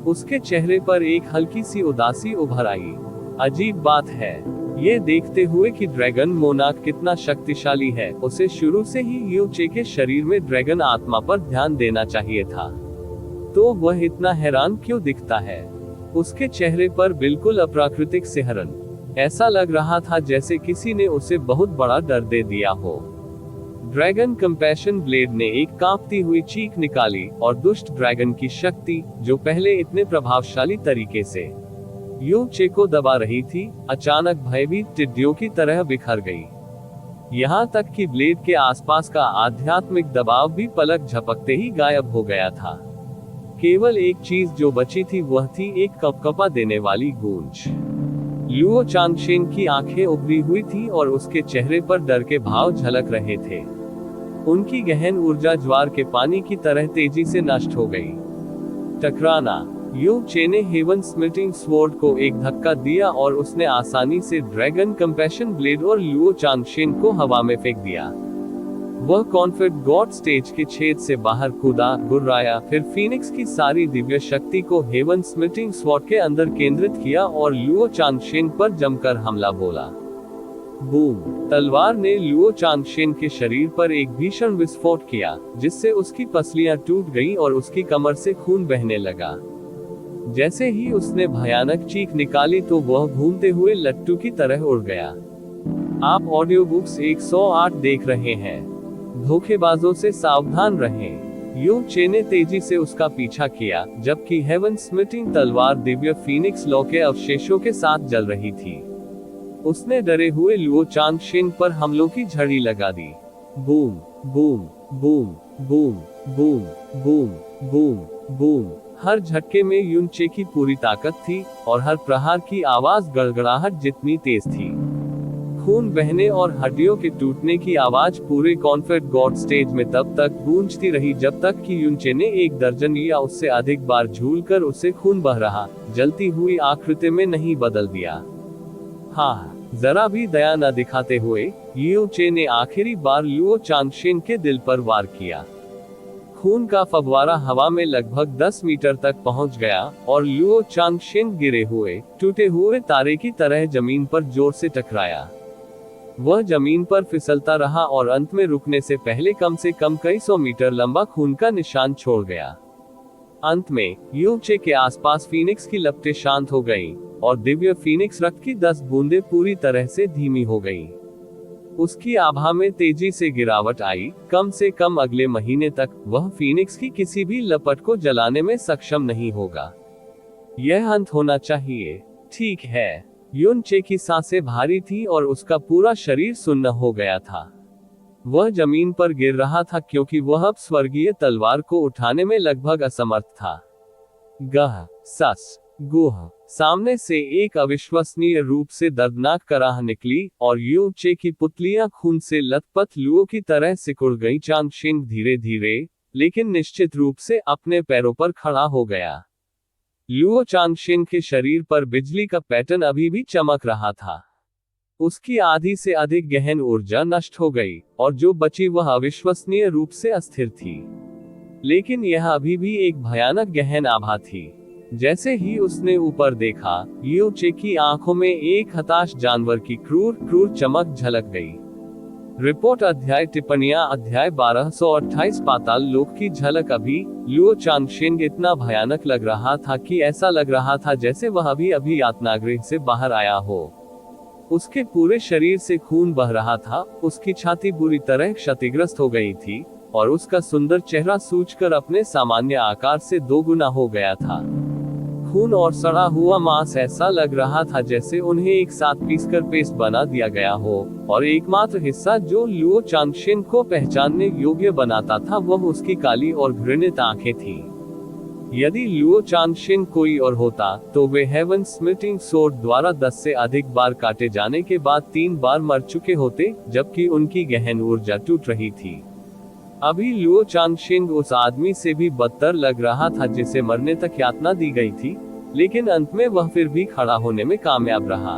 उसके चेहरे पर एक हल्की सी उदासी उभर आई। अजीब बात है, ये देखते हुए कि ड्रैगन मोनार्क कितना शक्तिशाली है, उसे शुरू से ही यू चे के शरीर में ड्रैगन आत्मा पर ध्यान देना चाहिए था। तो वह इतना हैरान क्यों दिखता है? उसके चेहरे पर बिल्कुल अप्राकृतिक सिहरन। ऐसा लग रहा था जैसे किसी ने उसे बहुत बड़ा डर दे दिया हो। ड्रैगन कंपैशन ब्लेड ने एक कांपती हुई चीख निकाली और दुष्ट ड्रैगन की शक्ति, जो पहले इतने प्रभावशाली तरीके से यू चे को दबा रही थी, अचानक भयभीत टिड्डियों की तरह बिखर गई। यहाँ तक कि ब्लेड के आसपास का आध्यात्मिक दबाव भी पलक झपकते ही गायब हो गया था। केवल एक चीज जो बची थी वह थी एक कपकपा देने वाली गूंज। लुओ चांगशेन की आंखें उभरी हुई थी और उसके चेहरे पर डर के भाव झलक रहे थे। उनकी गहन ऊर्जा ज्वार के पानी की तरह तेजी से नष्ट हो गई। टकराना। यू चे ने हेवन स्मिटिंग स्वॉर्ड को एक धक्का दिया और उसने आसानी से ड्रैगन कंपैशन ब्लेड और लुओ चांगशेन को हवा में फेंक दिया। वह कॉन्फिड गॉड स्टेज के छेद से बाहर कूदा, गुर्राया, फिर फीनिक्स की सारी दिव्य शक्ति को हेवन स्मिटिंग स्वॉर्ड के अंदर केंद्रित किया और लुओ चांगशेन पर जमकर हमला बोला। बूम! तलवार ने लुओ चांगशेन के शरीर पर एक भीषण विस्फोट किया, जिससे उसकी पसलियां टूट गईं और उसकी कमर से खून बहने लगा। जैसे ही उसने भयानक चीख निकाली तो वह घूमते हुए लट्टू की तरह उड़ गया। आप ऑडियो बुक्स 108 देख रहे हैं। धोखेबाजों से सावधान रहें। यू चे ने तेजी से उसका पीछा किया, जबकि हेवन स्मिटिंग तलवार दिव्य फीनिक्स लॉ के अवशेषों के साथ जल रही थी। उसने डरे हुए लुओ चांगशेन पर हमलों की झड़ी लगा दी। Boom boom boom boom boom boom boom boom. हर झटके में युन चे की पूरी ताकत थी और हर प्रहार की आवाज गड़गड़ाहट जितनी तेज थी। खून बहने और हड्डियों के टूटने की आवाज पूरे कॉन्फिड गॉड स्टेज में तब तक गूंजती रही जब तक कि युन चे ने एक दर्जन या उससे अधिक बार झूलकर उसे खून बह रहा, जलती हुई आकृति में नहीं बदल दिया। हाँ, जरा भी दया न दिखाते हुए यू चे ने आखिरी बार लुओ चांगशेन के दिल पर वार किया। खून का फव्वारा हवा में लगभग 10 मीटर तक पहुंच गया और लुओ चांगशेन गिरे हुए, टूटे हुए तारे की तरह जमीन पर जोर से टकराया। वह जमीन पर फिसलता रहा और अंत में रुकने से कम कई सौ मीटर लंबा खून का निशान छोड़ गया। अंत में यू चे के आसपास फीनिक्स की लपटें शांत हो गईं और दिव्य फीनिक्स रक्त की 10 बूंदें पूरी तरह से धीमी हो गईं। उसकी आभा में तेजी से गिरावट आई। कम से कम अगले महीने तक वह फीनिक्स की किसी भी लपट को जलाने में सक्षम नहीं होगा। यह अंत होना चाहिए। ठीक है। युन चे की सांसें भारी थी और उसका पूरा शरीर सुन्न हो गया था। वह जमीन पर गिर रहा था क्योंकि वह अब स्वर्गीय तलवार को उठाने में लगभग असमर्थ था। गह सस गुह। सामने से एक अविश्वसनीय रूप से दर्दनाक कराह निकली और यू चे की पुतलियां खून से लथपथ लुओ की तरह सिकुड़ गईं। चांगशेन धीरे धीरे लेकिन निश्चित रूप से अपने पैरों पर खड़ा हो गया। लुओ चांगशेन के शरीर पर बिजली का पैटर्न अभी भी चमक रहा था। उसकी आधी से अधिक गहन ऊर्जा नष्ट हो गई और जो बची वह अविश्वसनीय रूप से अस्थिर थी। लेकिन यह अभी भी एक भयानक गहन आभा थी। जैसे ही उसने ऊपर देखा, यू चे की आंखों में एक हताश जानवर की क्रूर चमक झलक गई। रिपोर्ट अध्याय टिप्पणियां अध्याय 1228 पाताल लोक की झलक। अभी लुओ चांगशेन इतना भयानक लग रहा था कि ऐसा लग रहा था जैसे वह अभी यातनागृह से बाहर आया हो। उसके पूरे शरीर से खून बह रहा था, उसकी छाती बुरी तरह क्षतिग्रस्त हो गई थी और उसका सुंदर चेहरा सूजकर अपने सामान्य आकार से 2 गुना हो गया था। खून और सड़ा हुआ मांस ऐसा लग रहा था जैसे उन्हें एक साथ पीसकर पेस्ट बना दिया गया हो और एकमात्र हिस्सा जो लुओ चांगशेन को पहचानने योग्य बनाता था वह उसकी काली और घृणित आंखें थीं। यदि लुओ चांगशेन कोई और होता तो वे हेवन स्मिटिंग स्वॉर्ड द्वारा 10 से अधिक बार काटे जाने के बाद 3 बार मर चुके होते, जबकि उनकी गहन ऊर्जा टूट रही थी। अभी लुओ चांगशेन उस आदमी से भी बदतर लग रहा था जिसे मरने तक यातना दी गई थी, लेकिन अंत में वह फिर भी खड़ा होने में कामयाब रहा।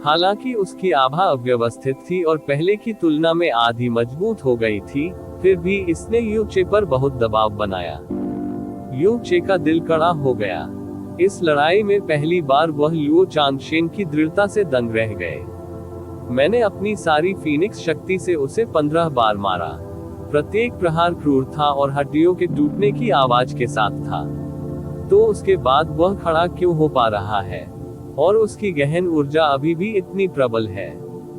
हालांकि उसकी आभा अव्यवस्थित थी और पहले की तुलना में आधी मजबूत हो गई थी, फिर भी इसने यू चे पर बहुत दबाव बनाया। यू चे का दिल कड़ा हो गया। इस लड़ाई में पहली बार वह लुओ चांगशेन की दृढ़ता से दंग रह गए। मैंने अपनी सारी फीनिक्स शक्ति से उसे 15 बार मारा। प्रत्येक प्रहार क्रूर था और हड्डियों के टूटने की आवाज के साथ था। तो उसके बाद वह खड़ा क्यों हो पा रहा है? और उसकी गहन ऊर्जा अभी भी इतनी प्रबल है।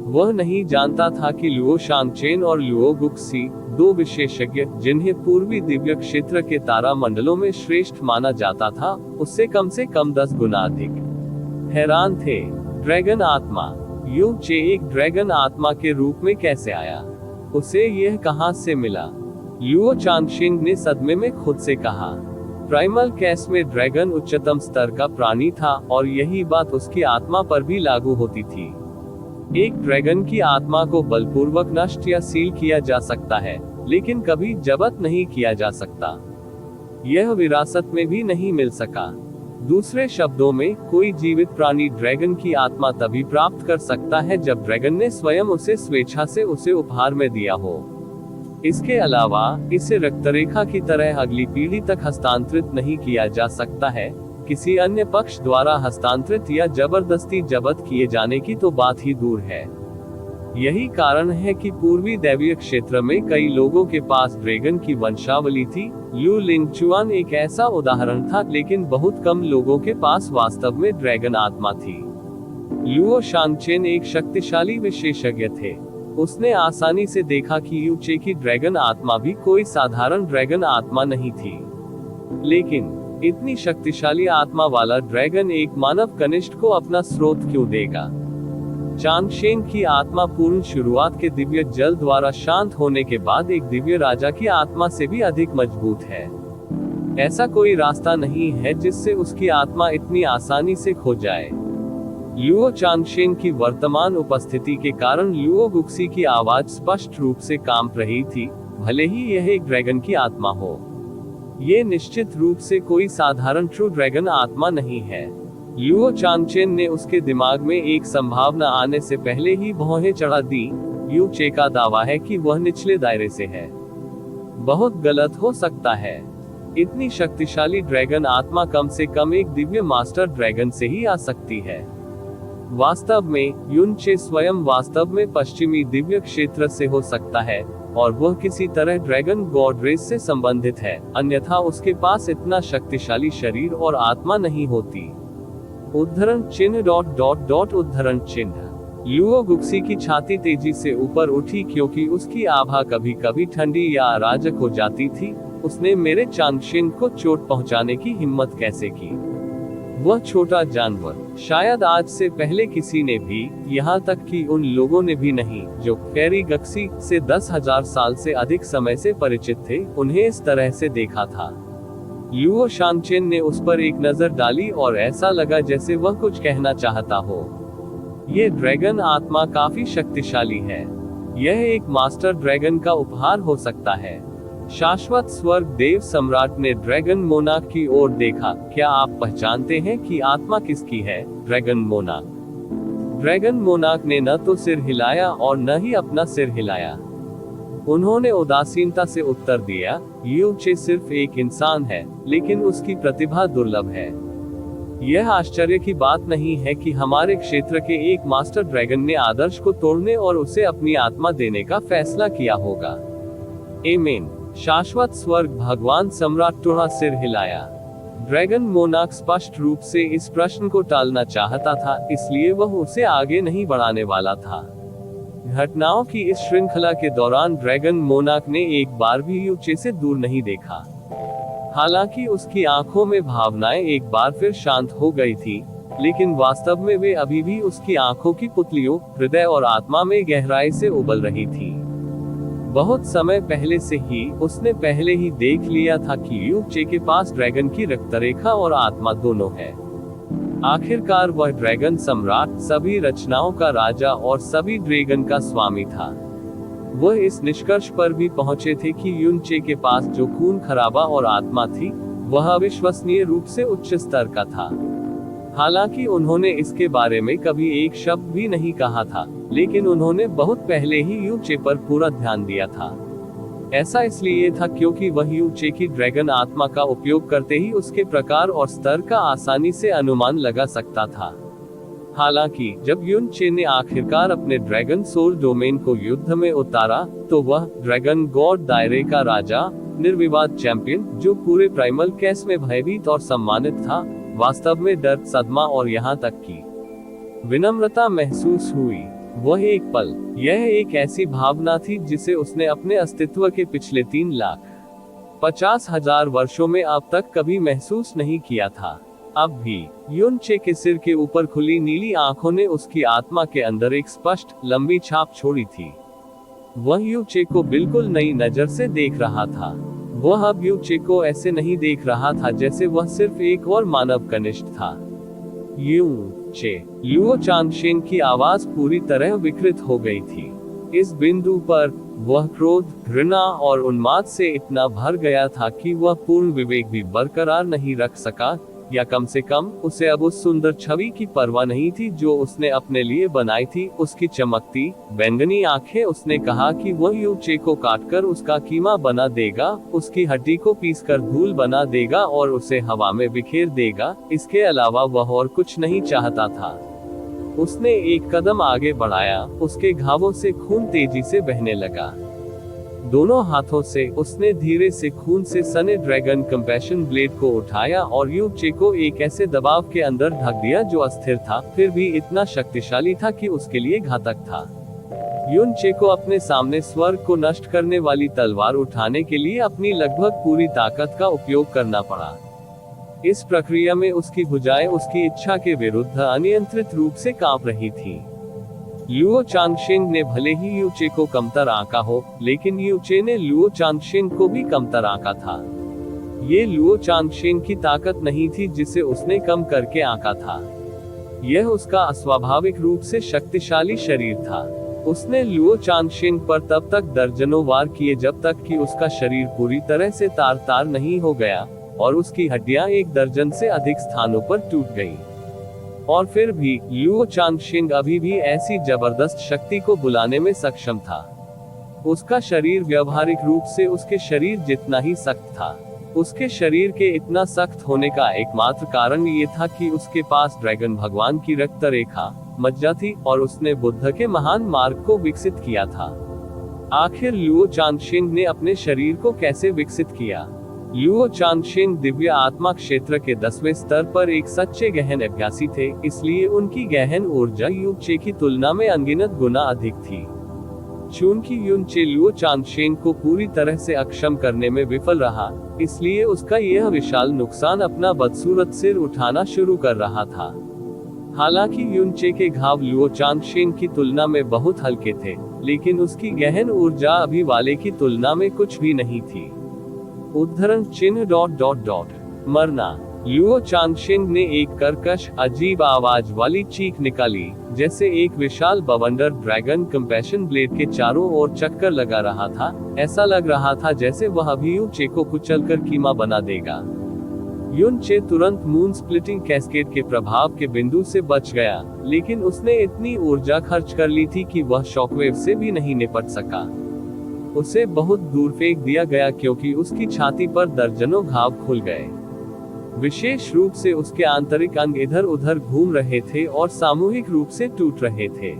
वह नहीं जानता था कि लुओ शांगचेन और लुओ गुक्सी, 2 विशेषज्ञ जिन्हें पूर्वी दिव्य क्षेत्र के तारा मंडलों में श्रेष्ठ माना जाता था, उससे कम 10 गुना अधिक हैरान थे। ड्रैगन आत्मा। यू चे एक ड्रैगन आत्मा के रूप में कैसे आया? उसे यह कहां से मिला? लुओ चांगशेन ने सदमे में खुद से कहा। प्राइमल केस में ड्रैगन उच्चतम स्तर का प्राणी था और यही बात उसकी आत्मा पर भी लागू होती थी। एक ड्रैगन की आत्मा को बलपूर्वक नष्ट या सील किया जा सकता है, लेकिन कभी जब्त नहीं किया जा सकता। यह विरासत में भी नहीं मिल सका। दूसरे शब्दों में, कोई जीवित प्राणी ड्रैगन की आत्मा तभी प्राप्त कर सकता है जब ड्रैगन ने स्वयं उसे स्वेच्छा से उसे उपहार में दिया हो। इसके अलावा इसे रक्तरेखा की तरह अगली पीढ़ी तक हस्तांतरित नहीं किया जा सकता है। किसी अन्य पक्ष द्वारा हस्तांतरित या जबरदस्ती जब्त किए जाने की तो बात ही दूर है। यही कारण है कि पूर्वी दैवीय क्षेत्र में कई लोगों के पास ड्रैगन की वंशावली थी। लू लिंगचुआन एक ऐसा उदाहरण था, लेकिन बहुत कम लोगों के पास वास्तव में ड्रैगन आत्मा थी। लुओ शांगचेन एक शक्तिशाली विशेषज्ञ थे। उसने आसानी से देखा कि यू चे की ड्रैगन आत्मा भी कोई साधारण ड्रैगन आत्मा नहीं थी। लेकिन इतनी शक्तिशाली आत्मा वाला ड्रैगन एक मानव कनिष्ठ को अपना स्रोत क्यों देगा? चांगशेन की आत्मा पूर्ण शुरुआत के दिव्य जल द्वारा शांत होने के बाद एक दिव्य राजा की आत्मा से भी अधिक मजबूत है। ऐसा कोई रास्ता नहीं है जिससे उसकी आत्मा इतनी आसानी से खो जाए। लुओ चांगशेन की वर्तमान उपस्थिति के कारण लुओ गुक्सी की आवाज स्पष्ट रूप से कांप रही थी, भले ही यह एक ड्रैगन की आत्मा हो। ये निश्चित रूप से कोई साधारण ट्रू ड्रैगन आत्मा नहीं है। लुओ चांगचेन ने उसके दिमाग में एक संभावना आने से पहले ही भौहें चढ़ा दी। यू चे का दावा है कि वह निचले दायरे से है। बहुत गलत हो सकता है। इतनी शक्तिशाली ड्रैगन आत्मा कम से कम एक दिव्य मास्टर ड्रैगन से ही आ सकती है। वास्तव में युन चे स्वयं वास्तव में पश्चिमी दिव्य क्षेत्र से हो सकता है और वह किसी तरह ड्रैगन गॉड रेस से संबंधित है, अन्यथा उसके पास इतना शक्तिशाली शरीर और आत्मा नहीं होती। उद्धरण चिन्ह उद्धरण चिन्ह। लुओ गुक्सी की छाती तेजी से ऊपर उठी क्योंकि उसकी आभा कभी कभी ठंडी या अराजक हो जाती थी। उसने मेरे चांगशेन को चोट पहुंचाने की हिम्मत कैसे की? वह छोटा जानवर, शायद आज से पहले किसी ने भी, यहाँ तक कि उन लोगों ने भी नहीं जो फेरी गक्सी से 10,000 साल से अधिक समय से परिचित थे, उन्हें इस तरह से देखा था। लुओ शांगचेन ने उस पर एक नजर डाली और ऐसा लगा जैसे वह कुछ कहना चाहता हो। ये ड्रैगन आत्मा काफी शक्तिशाली है। यह एक मास्टर ड्रैगन का उपहार हो सकता है। शाश्वत स्वर्ग देव सम्राट ने ड्रैगन मोनाक की ओर देखा। क्या आप पहचानते हैं कि आत्मा किसकी है? ड्रैगन मोनाक। ड्रैगन मोनाक ने न तो सिर हिलाया और न ही अपना सिर हिलाया। उन्होंने उदासीनता से उत्तर दिया, यू चे सिर्फ एक इंसान है, लेकिन उसकी प्रतिभा दुर्लभ है। यह आश्चर्य की बात नहीं है कि हमारे क्षेत्र के एक मास्टर ड्रैगन ने आदर्श को तोड़ने और उसे अपनी आत्मा देने का फैसला किया होगा। आमीन। शाश्वत स्वर्ग भगवान सम्राट थोड़ा सिर हिलाया। ड्रैगन मोनाक स्पष्ट रूप से इस प्रश्न को टालना चाहता था, इसलिए वह उसे आगे नहीं बढ़ाने वाला था। घटनाओं की इस श्रृंखला के दौरान ड्रैगन मोनाक ने एक बार भी यू चे से दूर नहीं देखा। हालांकि उसकी आंखों में भावनाएं एक बार फिर शांत हो गई थी, लेकिन वास्तव में वे अभी भी उसकी आंखों की पुतलियों, हृदय और आत्मा में गहराई से उबल रही थी। बहुत समय पहले से ही उसने पहले ही देख लिया था कि यू चे के पास ड्रैगन की रक्तरेखा और आत्मा दोनों है। आखिरकार वह ड्रैगन सम्राट, सभी रचनाओं का राजा और सभी ड्रैगन का स्वामी था। वह इस निष्कर्ष पर भी पहुंचे थे कि युन चे के पास जो खून खराबा और आत्मा थी, वह अविश्वसनीय रूप से उच्च स्तर का था। हालांकि उन्होंने इसके बारे में कभी एक शब्द भी नहीं कहा था, लेकिन उन्होंने बहुत पहले ही यू चे पर पूरा ध्यान दिया था। ऐसा इसलिए था क्योंकि वह यू चे की ड्रैगन आत्मा का उपयोग करते ही उसके प्रकार और स्तर का आसानी से अनुमान लगा सकता था। हालांकि जब युन चे ने आखिरकार अपने ड्रैगन सोल डोमेन को युद्ध में उतारा, तो वह ड्रैगन गॉड दायरे का राजा, निर्विवाद चैंपियन, जो पूरे प्राइमल केस में भयभीत और सम्मानित था, वास्तव में डर, सदमा और यहाँ तक कि विनम्रता महसूस हुई। वह एक पल, यह एक ऐसी भावना थी जिसे उसने अपने अस्तित्व के पिछले 3,50,000 वर्षों में अब तक कभी महसूस नहीं किया था। अब भी युन चे के सिर के ऊपर खुली नीली आंखों ने उसकी आत्मा के अंदर एक स्पष्ट, लंबी छाप छोड़ी थी। वह यू चे को बिल्कुल नई नजर से देख रहा था। वह अब यू चे को ऐसे नहीं देख रहा था जैसे वह सिर्फ एक और मानव कनिष्ठ था। यू चे, लुओ चांगशेन की आवाज पूरी तरह विकृत हो गई थी। इस बिंदु पर वह क्रोध, घृणा और उन्माद से इतना भर गया था कि वह पूर्ण विवेक भी बरकरार नहीं रख सका, या कम से कम उसे अब उस सुंदर छवि की परवाह नहीं थी जो उसने अपने लिए बनाई थी। उसकी चमकती बैंगनी आंखें, उसने कहा कि वह यू चे को काटकर उसका कीमा बना देगा, उसकी हड्डी को पीसकर धूल बना देगा और उसे हवा में बिखेर देगा। इसके अलावा वह और कुछ नहीं चाहता था। उसने एक कदम आगे बढ़ाया, उसके घावों से खून तेजी से बहने लगा। दोनों हाथों से उसने धीरे से खून से सने ड्रैगन कंपैशन ब्लेड को उठाया और यू चे को एक ऐसे दबाव के अंदर ढक दिया जो अस्थिर था, फिर भी इतना शक्तिशाली था कि उसके लिए घातक था। युन चे को अपने सामने स्वर्ग को नष्ट करने वाली तलवार उठाने के लिए अपनी लगभग पूरी ताकत का उपयोग करना पड़ा। इस प्रक्रिया में उसकी भुजाएं उसकी इच्छा के विरुद्ध अनियंत्रित रूप से कांप रही थी। लुओ चांगशेन ने भले ही यू चे को कमतर आंका हो, लेकिन यू चे ने लुओ चांगशेन को भी कमतर आंका था। ये लुओ चांगशेन की ताकत नहीं थी जिसे उसने कम करके आंका था। यह उसका अस्वाभाविक रूप से शक्तिशाली शरीर था। उसने लुओ चांगशेन पर तब तक दर्जनों वार किए जब तक कि उसका शरीर पूरी तरह से तार तार नहीं हो गया और उसकी हड्डियां 1 दर्जन से अधिक स्थानों पर टूट गईं। और फिर भी लुओ चांगशेन अभी भी ऐसी जबरदस्त शक्ति को बुलाने में सक्षम था। उसका शरीर व्यवहारिक रूप से उसके शरीर जितना ही सख्त था। उसके शरीर के इतना सख्त होने का एकमात्र कारण ये था कि उसके पास ड्रैगन भगवान की रक्त रेखा मज्जा थी और उसने बुद्ध के महान मार्ग को विकसित किया था। आखिर लुओ चांगशेन ने अपने शरीर को कैसे विकसित किया? लुओ चांगशेन दिव्य आत्मा क्षेत्र के 10वें स्तर पर एक सच्चे गहन अभ्यासी थे, इसलिए उनकी गहन ऊर्जा यू चे की तुलना में अनगिनत गुना अधिक थी। चूंकि युन चे लुओ चांगशेन को पूरी तरह से अक्षम करने में विफल रहा, इसलिए उसका यह विशाल नुकसान अपना बदसूरत सिर उठाना शुरू कर रहा था। हालांकि युन चे के घाव लुओ चांगशेन की तुलना में बहुत हल्के थे, लेकिन उसकी गहन ऊर्जा अभी वाले की तुलना में कुछ भी नहीं थी। उद्धरण चिन्ह ... मरना। लुओ चांगशेन ने एक कर्कश, अजीब आवाज वाली चीख निकाली, जैसे एक विशाल बवंडर ड्रैगन कंपैशन ब्लेड के चारों ओर चक्कर लगा रहा था। ऐसा लग रहा था जैसे वह अभी यू चे को कुचलकर कीमा बना देगा। युन चे तुरंत मून स्प्लिटिंग कैस्केड के प्रभाव के बिंदु से बच गया, लेकिन उसने इतनी ऊर्जा खर्च कर ली थी कि वह शॉकवेव से भी नहीं निपट सका। उसे बहुत दूर फेंक दिया गया क्योंकि उसकी छाती पर दर्जनों घाव खुल गए। विशेष रूप से उसके आंतरिक अंग इधर उधर घूम रहे थे और सामूहिक रूप से टूट रहे थे।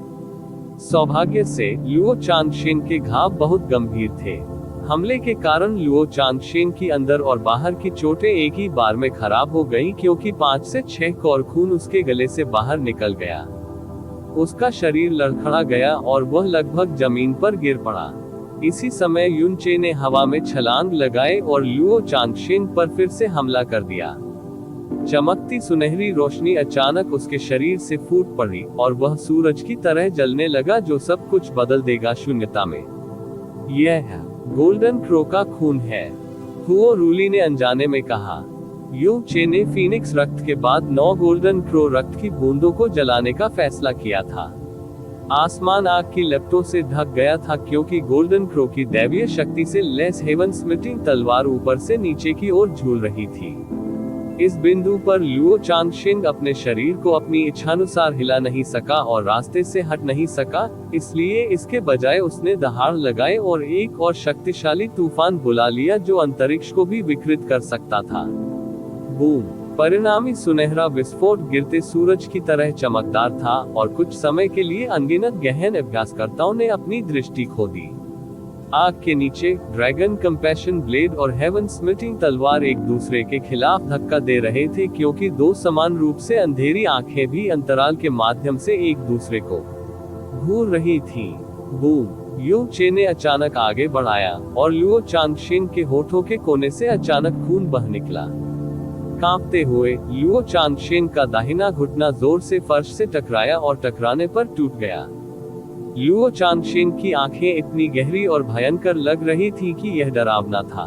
सौभाग्य से लुओ चांगशेन के घाव बहुत गंभीर थे। हमले के कारण लुओ चांगशेन की अंदर और बाहर की चोटें एक ही बार में खराब हो गईं क्योंकि 5 से 6 कौर खून उसके गले से बाहर निकल गया। उसका शरीर लड़खड़ा गया और वह लगभग जमीन पर गिर पड़ा। इसी समय युन चे ने हवा में छलांग लगाए और लुओ चांगशेन पर फिर से हमला कर दिया। चमकती सुनहरी रोशनी अचानक उसके शरीर से फूट पड़ी और वह सूरज की तरह जलने लगा जो सब कुछ बदल देगा शून्यता में। यह गोल्डन क्रो का खून है, हुओ रूली ने अनजाने में कहा। यू चे ने फीनिक्स रक्त के बाद 9 गोल्डन क्रो रक्त की बूंदों को जलाने का फैसला किया था। आसमान आग की लपटों से ढक गया था क्योंकि गोल्डन क्रो की दैवीय शक्ति से लैस हेवन स्मिटिंग तलवार ऊपर से नीचे की ओर झूल रही थी। इस बिंदु पर लुओ चांगशेन अपने शरीर को अपनी इच्छानुसार हिला नहीं सका और रास्ते से हट नहीं सका, इसलिए इसके बजाय उसने दहाड़ लगाए और एक और शक्तिशाली तूफान बुला लिया जो अंतरिक्ष को भी विकृत कर सकता था। बूम! परिणामी सुनहरा विस्फोट गिरते सूरज की तरह चमकदार था और कुछ समय के लिए अनगिनत गहन अभ्यासकर्ताओं ने अपनी दृष्टि खो दी। आग के नीचे ड्रैगन कंपैशन ब्लेड और हेवन स्मिटिंग तलवार एक दूसरे के खिलाफ धक्का दे रहे थे क्योंकि 2 समान रूप से अंधेरी आंखें भी अंतराल के माध्यम से एक दूसरे को घूर रही थीं। बूम! यू चे ने अचानक आगे बढ़ाया और लुओ चांगशेन के होठों के कोने से अचानक खून बह निकला। कांपते हुए लुओ चांगशेन का दाहिना घुटना जोर से फर्श से टकराया और टकराने पर टूट गया। लुओ चांगशेन की आंखें इतनी गहरी और भयंकर लग रही थी कि यह डरावना था।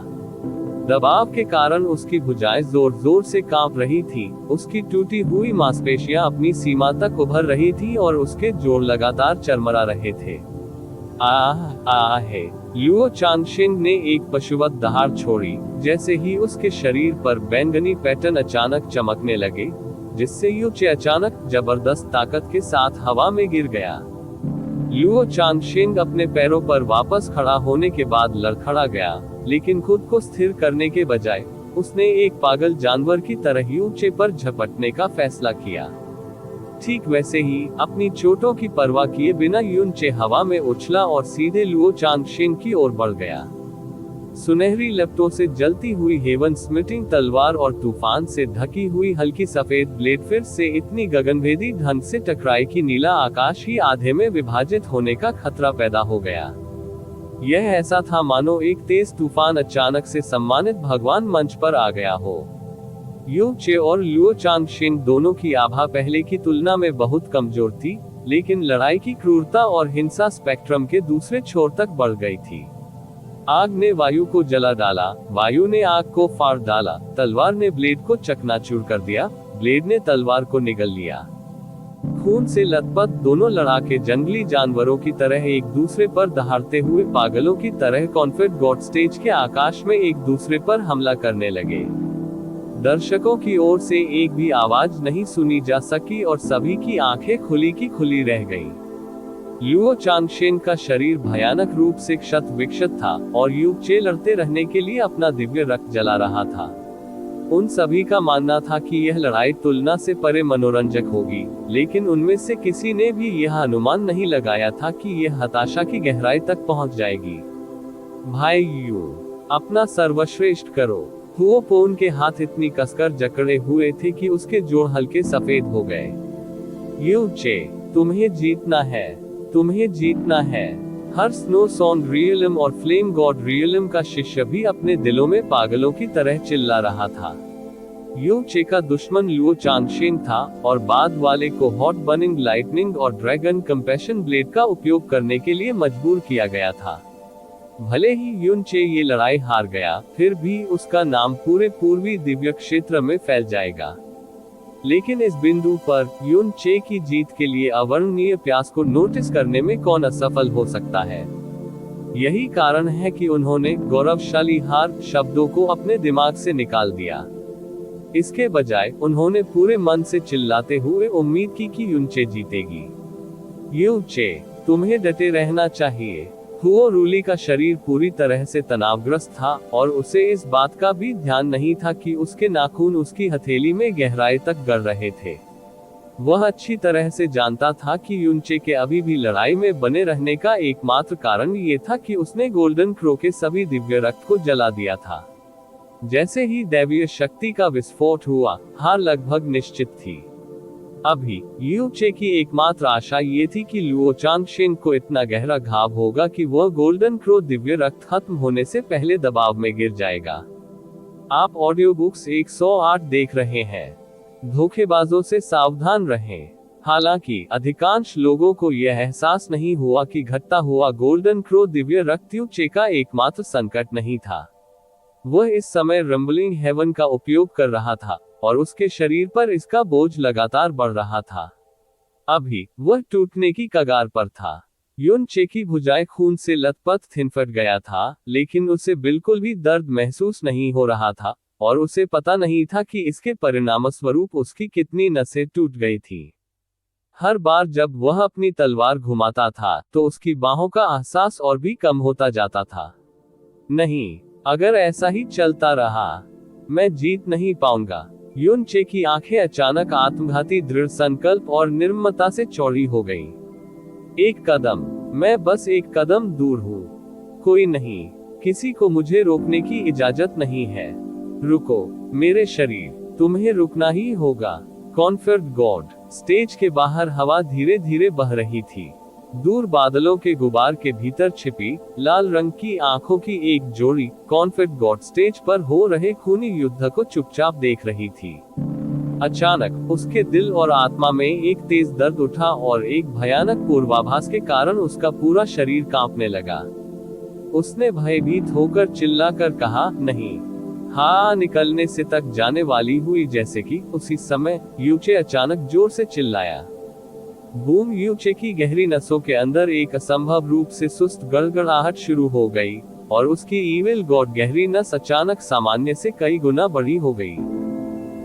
दबाव के कारण उसकी भुजाएं जोर जोर से कांप रही थी, उसकी टूटी हुई मांसपेशियां अपनी सीमा तक उभर रही थी और उसके जोड़ लगातार चरमरा रहे थे। है। लुओ चांगशेन ने एक पशुवत दहाड़ छोड़ी, जैसे ही उसके शरीर पर बैंगनी पैटर्न अचानक चमकने लगे, जिससे यू चे अचानक जबरदस्त ताकत के साथ हवा में गिर गया। लुओ चांगशेन अपने पैरों पर वापस खड़ा होने के बाद लड़खड़ा गया, लेकिन खुद को स्थिर करने के बजाय उसने एक पागल जानवर की तरह यू चे पर झपटने का फैसला किया। ठीक वैसे ही अपनी चोटों की परवाह किए बिना युन चे हवा में उछला और सीधे लुओ चांगशेन की ओर बढ़ गया। सुनहरी लपटों से जलती हुई हेवन स्मिटिंग तलवार और तूफान से ढकी हुई हल्की सफेद ब्लेड फिर से इतनी गगनभेदी ढंग से टकराई कि नीला आकाश ही आधे में विभाजित होने का खतरा पैदा हो गया। यह ऐसा था मानो एक तेज तूफान अचानक से सम्मानित भगवान मंच पर आ गया हो। यू चे और लुओ चांगशेन दोनों की आभा पहले की तुलना में बहुत कमजोर थी, लेकिन लड़ाई की क्रूरता और हिंसा स्पेक्ट्रम के दूसरे छोर तक बढ़ गई थी। आग ने वायु को जला डाला, वायु ने आग को फाड़ डाला, तलवार ने ब्लेड को चकनाचूर कर दिया, ब्लेड ने तलवार को निगल लिया। खून से लथपथ दोनों लड़ाके जंगली जानवरों की तरह एक दूसरे पर दहाड़ते हुए पागलों की तरह कॉन्फेड गॉड स्टेज के आकाश में एक दूसरे पर हमला करने लगे। दर्शकों की ओर से एक भी आवाज नहीं सुनी जा सकी और सभी की आंखें खुली की खुली रह गईं। लुओ चांगशेन का शरीर भयानक रूप से क्षत विक्षत था और यू चे लड़ते रहने के लिए अपना दिव्य रक्त जला रहा था। उन सभी का मानना था कि यह लड़ाई तुलना से परे मनोरंजक होगी, लेकिन उनमें से किसी ने भी यह अनुमान नहीं लगाया था कि यह हताशा की गहराई तक पहुंच जाएगी। भाई यू, अपना सर्वश्रेष्ठ करो। हुओ पोन के हाथ इतनी कसकर जकड़े हुए थे कि उसके जोड़ हल्के सफेद हो गए। यू चे, तुम्हें जीतना है, तुम्हें जीतना है। हर स्नो सॉन्ग रियलम और फ्लेम गॉड रियलम का शिष्य भी अपने दिलों में पागलों की तरह चिल्ला रहा था। यू चे का दुश्मन लुओ चांगशेन था और बाद वाले को हॉट बर्निंग लाइटनिंग और ड्रैगन कंपैशन ब्लेड का उपयोग करने के लिए मजबूर किया गया था। भले ही युन चे ये लड़ाई हार गया, फिर भी उसका नाम पूरे पूर्वी दिव्य क्षेत्र में फैल जाएगा। लेकिन इस बिंदु पर युन चे की जीत के लिए अवर्णनीय प्यास को नोटिस करने में कौन असफल हो सकता है। यही कारण है कि उन्होंने गौरवशाली हार शब्दों को अपने दिमाग से निकाल दिया। इसके बजाय उन्होंने पूरे मन से चिल्लाते हुए उम्मीद की कि युन चे जीतेगी। यू चे, तुम्हें डटे रहना चाहिए। हुओ रूली का शरीर पूरी तरह से तनावग्रस्त था और उसे इस बात का भी ध्यान नहीं था कि उसके नाखून उसकी हथेली में गहराई तक गड़ रहे थे। वह अच्छी तरह से जानता था कि युन चे के अभी भी लड़ाई में बने रहने का एकमात्र कारण ये था कि उसने गोल्डन क्रो के सभी दिव्य रक्त को जला दिया था। जैसे ही दैवीय शक्ति का विस्फोट हुआ, हार लगभग निश्चित थी। अभी यू चे की एकमात्र आशा ये थी कि लुओ चांगशेन को इतना गहरा घाव होगा कि वह गोल्डन क्रो दिव्य रक्त खत्म होने से पहले दबाव में गिर जाएगा। आप ऑडियो बुक्स 108 देख रहे हैं। धोखेबाजों से सावधान रहें। हालांकि अधिकांश लोगों को यह एहसास नहीं हुआ कि घटता हुआ गोल्डन क्रो दिव्य रक्त यू चे का एकमात्र संकट नहीं था। वह इस समय रंबलिंग हेवन का उपयोग कर रहा था और उसके शरीर पर इसका बोझ लगातार बढ़ रहा था। अभी वह टूटने की कगार पर था। युन चे की भुजाएं खून से लथपथ थिनफट गया था, लेकिन उसे बिल्कुल भी दर्द महसूस नहीं हो रहा था और उसे पता नहीं था कि इसके परिणामस्वरूप उसकी कितनी नसें टूट गई थी। हर बार जब वह अपनी तलवार घुमाता था तो उसकी बाहों का एहसास और भी कम होता जाता था। नहीं, अगर ऐसा ही चलता रहा, मैं जीत नहीं पाऊंगा। युन चे की आंखें अचानक आत्मघाती दृढ़ संकल्प और निर्ममता से चौड़ी हो गईं। एक कदम, मैं बस एक कदम दूर हूँ। कोई नहीं, किसी को मुझे रोकने की इजाजत नहीं है। रुको, मेरे शरीर, तुम्हें रुकना ही होगा। कॉन्फर्ड गॉड स्टेज के बाहर हवा धीरे धीरे बह रही थी। दूर बादलों के गुबार के भीतर छिपी लाल रंग की आंखों की एक जोड़ी कॉन्फेड गॉड स्टेज पर हो रहे खूनी युद्ध को चुपचाप देख रही थी। अचानक उसके दिल और आत्मा में एक तेज दर्द उठा और एक भयानक पूर्वाभास के कारण उसका पूरा शरीर कांपने लगा। उसने भयभीत होकर चिल्लाकर कहा, नहीं, हाँ निकलने से तक जाने वाली हुई, जैसे कि उसी समय यूचे अचानक जोर से चिल्लाया। बूम! यूचे की गहरी नसों के अंदर एक असंभव रूप से सुस्त गड़गड़ाहट शुरू हो गई, और उसकी ईविल गॉड गहरी नस अचानक सामान्य से कई गुना बड़ी हो गई।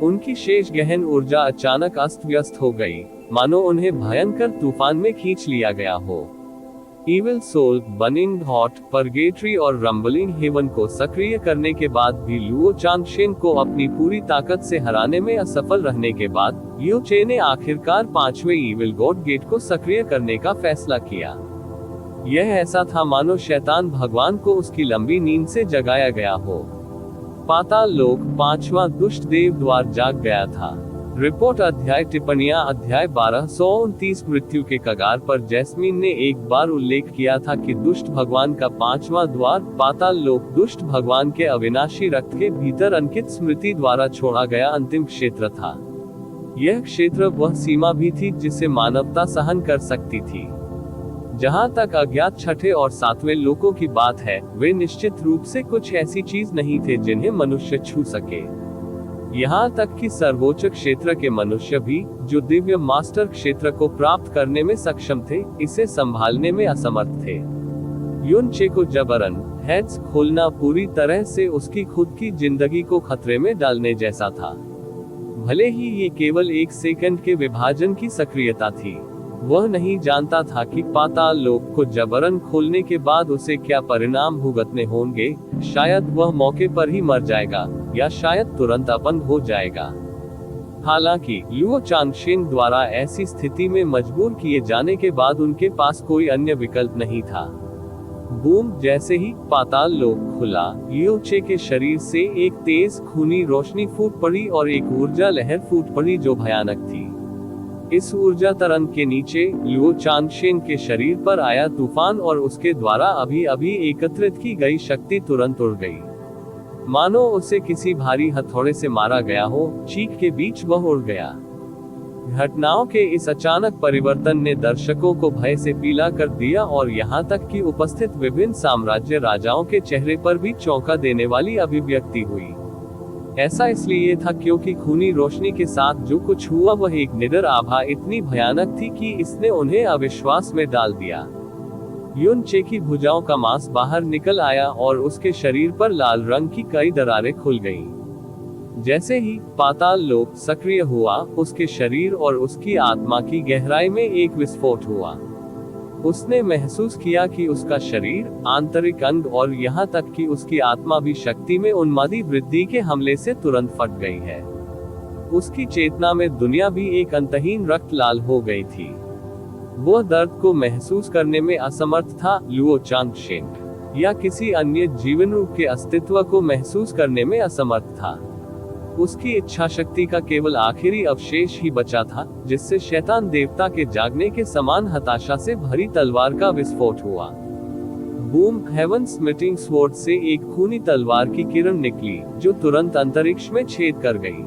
उनकी शेष गहन ऊर्जा अचानक अस्त व्यस्त हो गई, मानो उन्हें भयंकर तूफान में खींच लिया गया हो। Evil soul, burning hot, purgatory और रंबलिंग हेवन को सक्रिय करने के बाद भी लुओ चांगशेन को अपनी पूरी ताकत से हराने में असफल रहने के बाद यू चे ने आखिरकार 5वें ईविल गॉड गेट को सक्रिय करने का फैसला किया। यह ऐसा था मानो शैतान भगवान को उसकी लंबी नींद से जगाया गया हो। पाताल लोक 5वां दुष्ट देव द्वार जाग गया था। रिपोर्ट अध्याय टिप्पणियां अध्याय 1229 मृत्यु के कगार पर जैस्मीन ने एक बार उल्लेख किया था कि दुष्ट भगवान का 5वां द्वार पाताल लोक दुष्ट भगवान के अविनाशी रक्त के भीतर अंकित स्मृति द्वारा छोड़ा गया अंतिम क्षेत्र था। यह क्षेत्र वह सीमा भी थी जिसे मानवता सहन कर सकती थी। जहां तक अज्ञात छठे और 7वें लोकों की बात है, वे निश्चित रूप से कुछ ऐसी चीज नहीं थे जिन्हें मनुष्य छू सके। यहाँ तक कि सर्वोच्च क्षेत्र के मनुष्य भी, जो दिव्य मास्टर क्षेत्र को प्राप्त करने में सक्षम थे, इसे संभालने में असमर्थ थे। युन चे को जबरन हेड्स खोलना पूरी तरह से उसकी खुद की जिंदगी को खतरे में डालने जैसा था। भले ही ये केवल 1 सेकंड के विभाजन की सक्रियता थी। वह नहीं जानता था कि पाताल लोक को जबरन खोलने के बाद उसे क्या परिणाम भुगतने होंगे। शायद वह मौके पर ही मर जाएगा, या शायद तुरंत अपंग हो जाएगा। हालांकि लुओ चांगशेन द्वारा ऐसी स्थिति में मजबूर किए जाने के बाद उनके पास कोई अन्य विकल्प नहीं था। बूम! जैसे ही पाताल लोक खुला, लियो चे के शरीर से एक तेज खूनी रोशनी फूट पड़ी और एक ऊर्जा लहर फूट पड़ी जो भयानक थी। इस ऊर्जा तरंग के नीचे लुओ चांगशेन के शरीर पर आया तूफान और उसके द्वारा अभी अभी एकत्रित की गई शक्ति तुरंत उड़ गई, मानो उसे किसी भारी हथौड़े से मारा गया हो। चीख के बीच वह उड़ गया। घटनाओं के इस अचानक परिवर्तन ने दर्शकों को भय से पीला कर दिया, और यहाँ तक कि उपस्थित विभिन्न साम्राज्य राजाओं के चेहरे पर भी चौंका देने वाली अभिव्यक्ति हुई। ऐसा इसलिए था क्योंकि खूनी रोशनी के साथ जो कुछ हुआ वह एक निडर आभा इतनी भयानक थी कि इसने उन्हें अविश्वास में डाल दिया। युन चे की भुजाओं का मांस बाहर निकल आया और उसके शरीर पर लाल रंग की कई दरारें खुल गईं। जैसे ही पाताल लोक सक्रिय हुआ, उसके शरीर और उसकी आत्मा की गहराई में एक विस्फोट हुआ। उसने महसूस किया कि उसका शरीर, आंतरिक अंग और यहाँ तक कि उसकी आत्मा भी शक्ति में उन्मादी वृद्धि के हमले से तुरंत फट गई है। उसकी चेतना में दुनिया भी एक अंतहीन रक्त लाल हो गई थी। वह दर्द को महसूस करने में असमर्थ था, लुओ चांगशेन, या किसी अन्य जीवन रूप के अस्तित्व को महसूस करने में असमर्थ था। उसकी इच्छा शक्ति का केवल आखिरी अवशेष ही बचा था, जिससे शैतान देवता के जागने के समान हताशा से भरी तलवार का विस्फोट हुआ। बूम! हेवन स्मिटिंग स्वॉर्ड से एक खूनी तलवार की किरण निकली, जो तुरंत अंतरिक्ष में छेद कर गई।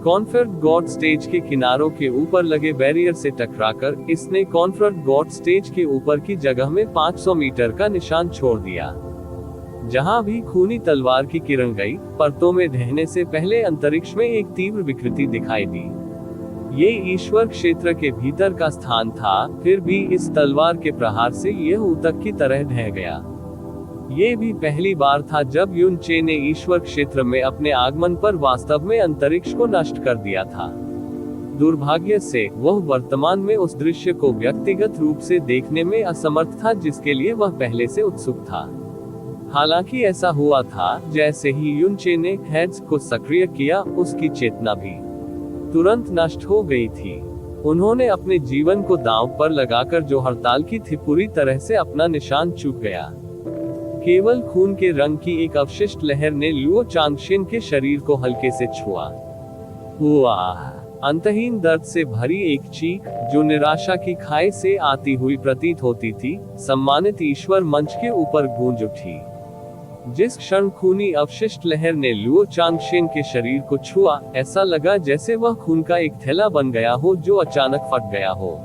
कॉन्फर्ट गॉड स्टेज के किनारों के ऊपर लगे बैरियर से टकराकर इसने कॉन्फर्ट गॉड स्टेज के ऊपर की जगह में 500 मीटर का निशान छोड़ दिया। जहां भी खूनी तलवार की किरण गई, परतों में ढहने से पहले अंतरिक्ष में एक तीव्र विकृति दिखाई दी। ये ईश्वर क्षेत्र के भीतर का स्थान था, फिर भी इस तलवार के प्रहार से यह ऊतक की तरह ढह गया। ये भी पहली बार था जब युन चे ने ईश्वर क्षेत्र में अपने आगमन पर वास्तव में अंतरिक्ष को नष्ट कर दिया था। दुर्भाग्य से वह वर्तमान में उस दृश्य को व्यक्तिगत रूप से देखने में असमर्थ था जिसके लिए वह पहले से उत्सुक था। हालांकि ऐसा हुआ था, जैसे ही युन चे ने हेड्स को सक्रिय किया, उसकी चेतना भी तुरंत नष्ट हो गई थी। उन्होंने अपने जीवन को दांव पर लगाकर जो हड़ताल की थी, पूरी तरह से अपना निशान चूक गया। केवल खून के रंग की एक अवशिष्ट लहर ने लुओ चांगशेन के शरीर को हल्के से छुआ। वाह! अंतहीन दर्द से भरी एक चीख, जो निराशा की खाई से आती हुई प्रतीत होती थी, सम्मानित ईश्वर मंच के ऊपर गूंज उठी। जिस क्षण खूनी अवशिष्ट लहर ने लुओ चांगशेन के शरीर को छुआ, ऐसा लगा जैसे वह खून का एक थैला बन गया हो जो अचानक फट गया हो।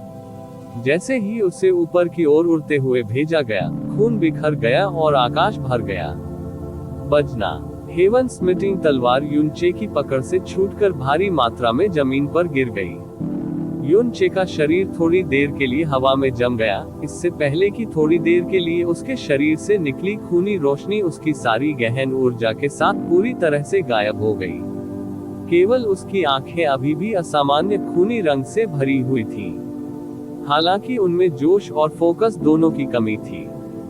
जैसे ही उसे ऊपर की ओर उड़ते हुए भेजा गया, खून बिखर गया और आकाश भर गया। बजना! हेवन स्मिटिंग तलवार युनचे की पकड़ से छूटकर भारी मात्रा में जमीन पर गिर गई। युनचे का शरीर थोड़ी देर के लिए हवा में जम गया, इससे पहले कि थोड़ी देर के लिए उसके शरीर से निकली खूनी रोशनी उसकी सारी गहन ऊर्जा के साथ पूरी तरह से गायब हो गई। केवल उसकी आंखें अभी भी असामान्य खूनी रंग से भरी हुई थी। हालांकि उनमें जोश और फोकस दोनों की कमी थी।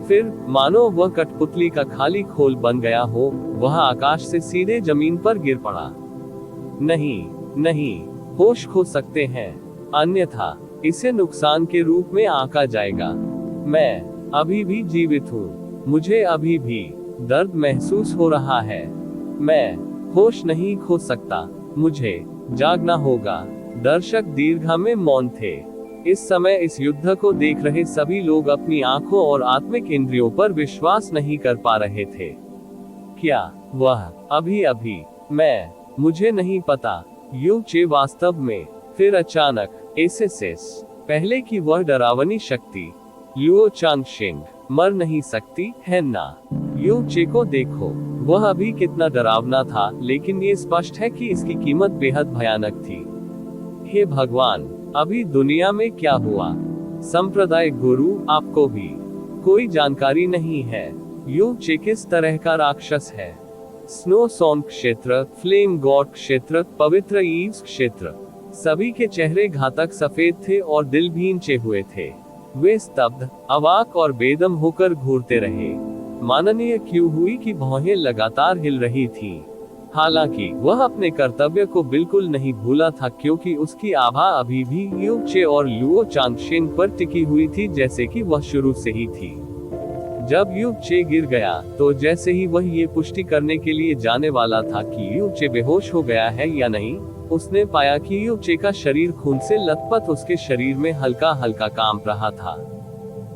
फिर मानो वह कठपुतली का खाली खोल बन गया हो, वह आकाश से सीधे जमीन पर गिर पड़ा। नहीं, नहीं, होश खो सकते हैं, अन्यथा इसे नुकसान के रूप में आंका जाएगा। मैं अभी भी जीवित हूँ, मुझे अभी भी दर्द महसूस हो रहा है। मैं होश नहीं खो सकता, मुझे जागना होगा। दर्शक दीर्घा में मौन थे। इस समय इस युद्ध को देख रहे सभी लोग अपनी आंखों और आत्मिक इंद्रियों पर विश्वास नहीं कर पा रहे थे। क्या वह अभी मुझे नहीं पता, युनचे वास्तव में। फिर अचानक एसएसएस पहले की वह डरावनी शक्ति, लुओ चांगशेंग मर नहीं सकती है ना। युनचे को देखो, वह अभी कितना डरावना था, लेकिन ये स्पष्ट है कि इसकी कीमत बेहद भयानक थी। हे भगवान, अभी दुनिया में क्या हुआ? संप्रदाय गुरु, आपको भी कोई जानकारी नहीं है? युनचे किस तरह का राक्षस है? स्नो सॉन्ग क्षेत्र, फ्लेम गॉड क्षेत्र, पवित्र ईव्स क्षेत्र, सभी के चेहरे घातक सफेद थे और दिल भींचे हुए थे। वे स्तब्ध, अवाक और बेदम होकर घूरते रहे। माननीय क्यों हुई कि भौहें लगातार हिल रही थीं। हालांकि वह अपने कर्तव्य को बिल्कुल नहीं भूला था, क्योंकि उसकी आभा अभी भी युनचे और लुओ चांगशेंग पर टिकी हुई थी, जैसे कि वह शुरू से ही थी। जब युनचे गिर गया, तो जैसे ही वह ये पुष्टि करने के लिए जाने वाला था कि युनचे बेहोश हो गया है या नहीं, उसने पाया कि युनचे का शरीर खून से लथपथ उसके शरीर में हल्का हल्का कांप रहा था।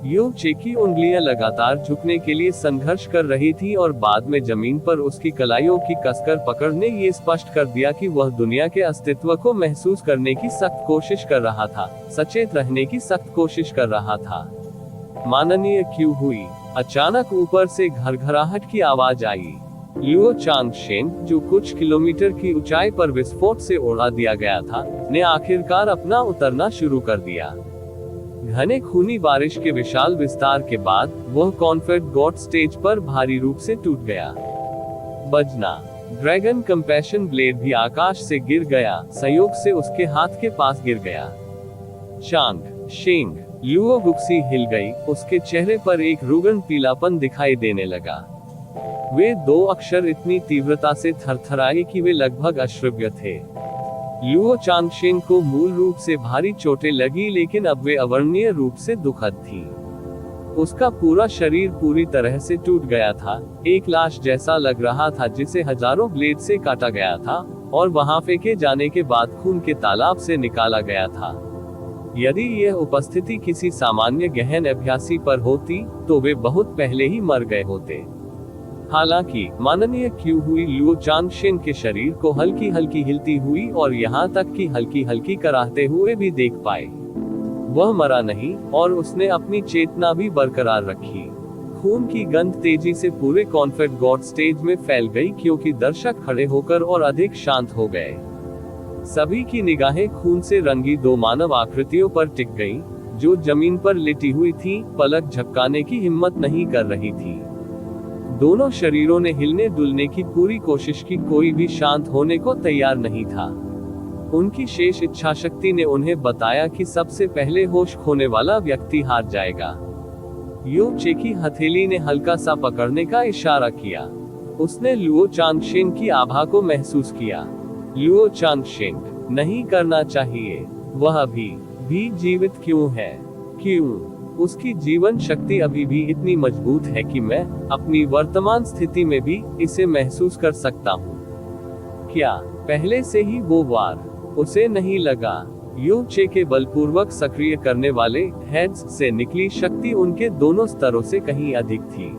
युनचे की उंगलियां लगातार झुकने के लिए संघर्ष कर रही थी और बाद में जमीन पर उसकी कलाइयों की कसकर पकड़ ने ये स्पष्ट कर दिया कि वह दुनिया के अस्तित्व को महसूस करने की सख्त कोशिश कर रहा था, सचेत रहने की सख्त कोशिश कर रहा था। माननीय क्यों हुई? अचानक ऊपर से घरघराहट की आवाज आई। लुओ चांगशेंग, जो कुछ किलोमीटर की ऊंचाई पर विस्फोट से उड़ा दिया गया था, ने आखिरकार अपना उतरना शुरू कर दिया। घने खूनी बारिश के विशाल विस्तार के बाद वह कॉन्फेड गॉड स्टेज पर भारी रूप से टूट गया। बजना ड्रैगन कंपैशन ब्लेड भी आकाश से गिर गया, संयोग से उसके हाथ के पास गिर गया। चांग शेंग, लुओ गुक्सी हिल गई, उसके चेहरे पर एक रुगन पीलापन दिखाई देने लगा। वे दो अक्षर इतनी तीव्रता से थरथराए कि वे लगभग अश्रव्य थे। लुओ चांगशेंग को मूल रूप से भारी चोटें लगी, लेकिन अब वे अवर्णनीय रूप से दुखद थी। उसका पूरा शरीर पूरी तरह से टूट गया था, एक लाश जैसा लग रहा था जिसे हजारों ब्लेड से काटा गया था और वहां फेंके जाने के बाद खून के तालाब से निकाला गया था। यदि यह उपस्थिति किसी सामान्य गहन अभ्यासी पर होती, तो वे बहुत पहले ही मर गए होते। हालांकि माननीय क्यों हुई लुओ चांगशेंग के शरीर को हल्की हल्की हिलती हुई और यहाँ तक कि हल्की हल्की कराहते हुए भी देख पाए। वह मरा नहीं और उसने अपनी चेतना भी बरकरार रखी। खून की गंध तेजी से पूरे कॉन्फेड गॉड स्टेज में फैल गई, क्योंकि दर्शक खड़े होकर और अधिक शांत हो गए। सभी की निगाहें खून से रंगी दो मानव आकृतियों पर टिक गईं, जो जमीन पर लेटी हुई थीं, पलक झपकाने की हिम्मत नहीं कर रही थी। दोनों शरीरों ने हिलने डुलने की पूरी कोशिश की, कोई भी शांत होने को तैयार नहीं था। उनकी शेष इच्छा शक्ति ने उन्हें बताया कि सबसे पहले होश खोने वाला व्यक्ति हार जाएगा। युनचे की हथेली ने हल्का सा पकड़ने का इशारा किया। उसने लुओ चांगशेंग की आभा को महसूस किया। लुओ चांगशेंग, नहीं करना चाहिए। वह अभी भी जीवित क्यों है? क्यों? उसकी जीवन शक्ति अभी भी इतनी मजबूत है कि मैं अपनी वर्तमान स्थिति में भी इसे महसूस कर सकता हूँ। क्या पहले से ही वो वार उसे नहीं लगा? युनचे के बलपूर्वक सक्रिय करने वाले हेड्स से निकली शक्ति उनके दोनों स्तरों से कहीं अधिक थी।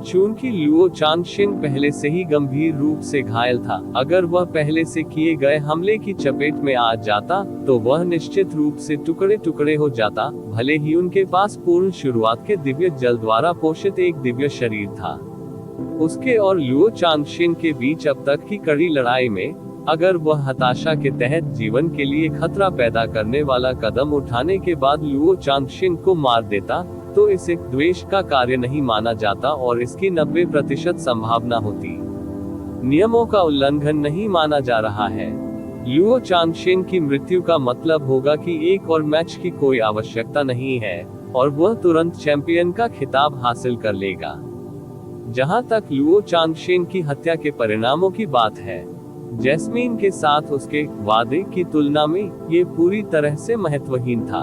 चूंकि लुओ चांगशेंग पहले से ही गंभीर रूप से घायल था, अगर वह पहले से किए गए हमले की चपेट में आ जाता, तो वह निश्चित रूप से टुकड़े टुकड़े हो जाता, भले ही उनके पास पूर्ण शुरुआत के दिव्य जल द्वारा पोषित एक दिव्य शरीर था। उसके और लुओ चांगशेन के बीच अब तक की कड़ी लड़ाई में, अगर वह हताशा के तहत जीवन के लिए खतरा पैदा करने वाला कदम उठाने के बाद लुओ चांगशेन को मार देता, तो इसे द्वेष का कार्य नहीं माना जाता और इसकी 90% संभावना होती। नियमों का उल्लंघन नहीं माना जा रहा है। लुओ चांगशेन की मृत्यु का मतलब होगा कि एक और मैच की कोई आवश्यकता नहीं है और वह तुरंत चैंपियन का खिताब हासिल कर लेगा। जहां तक लुओ चांगशेन की हत्या के परिणामों की बात है, जैस्मीन के साथ उसके वादे की तुलना में ये पूरी तरह से महत्वहीन था।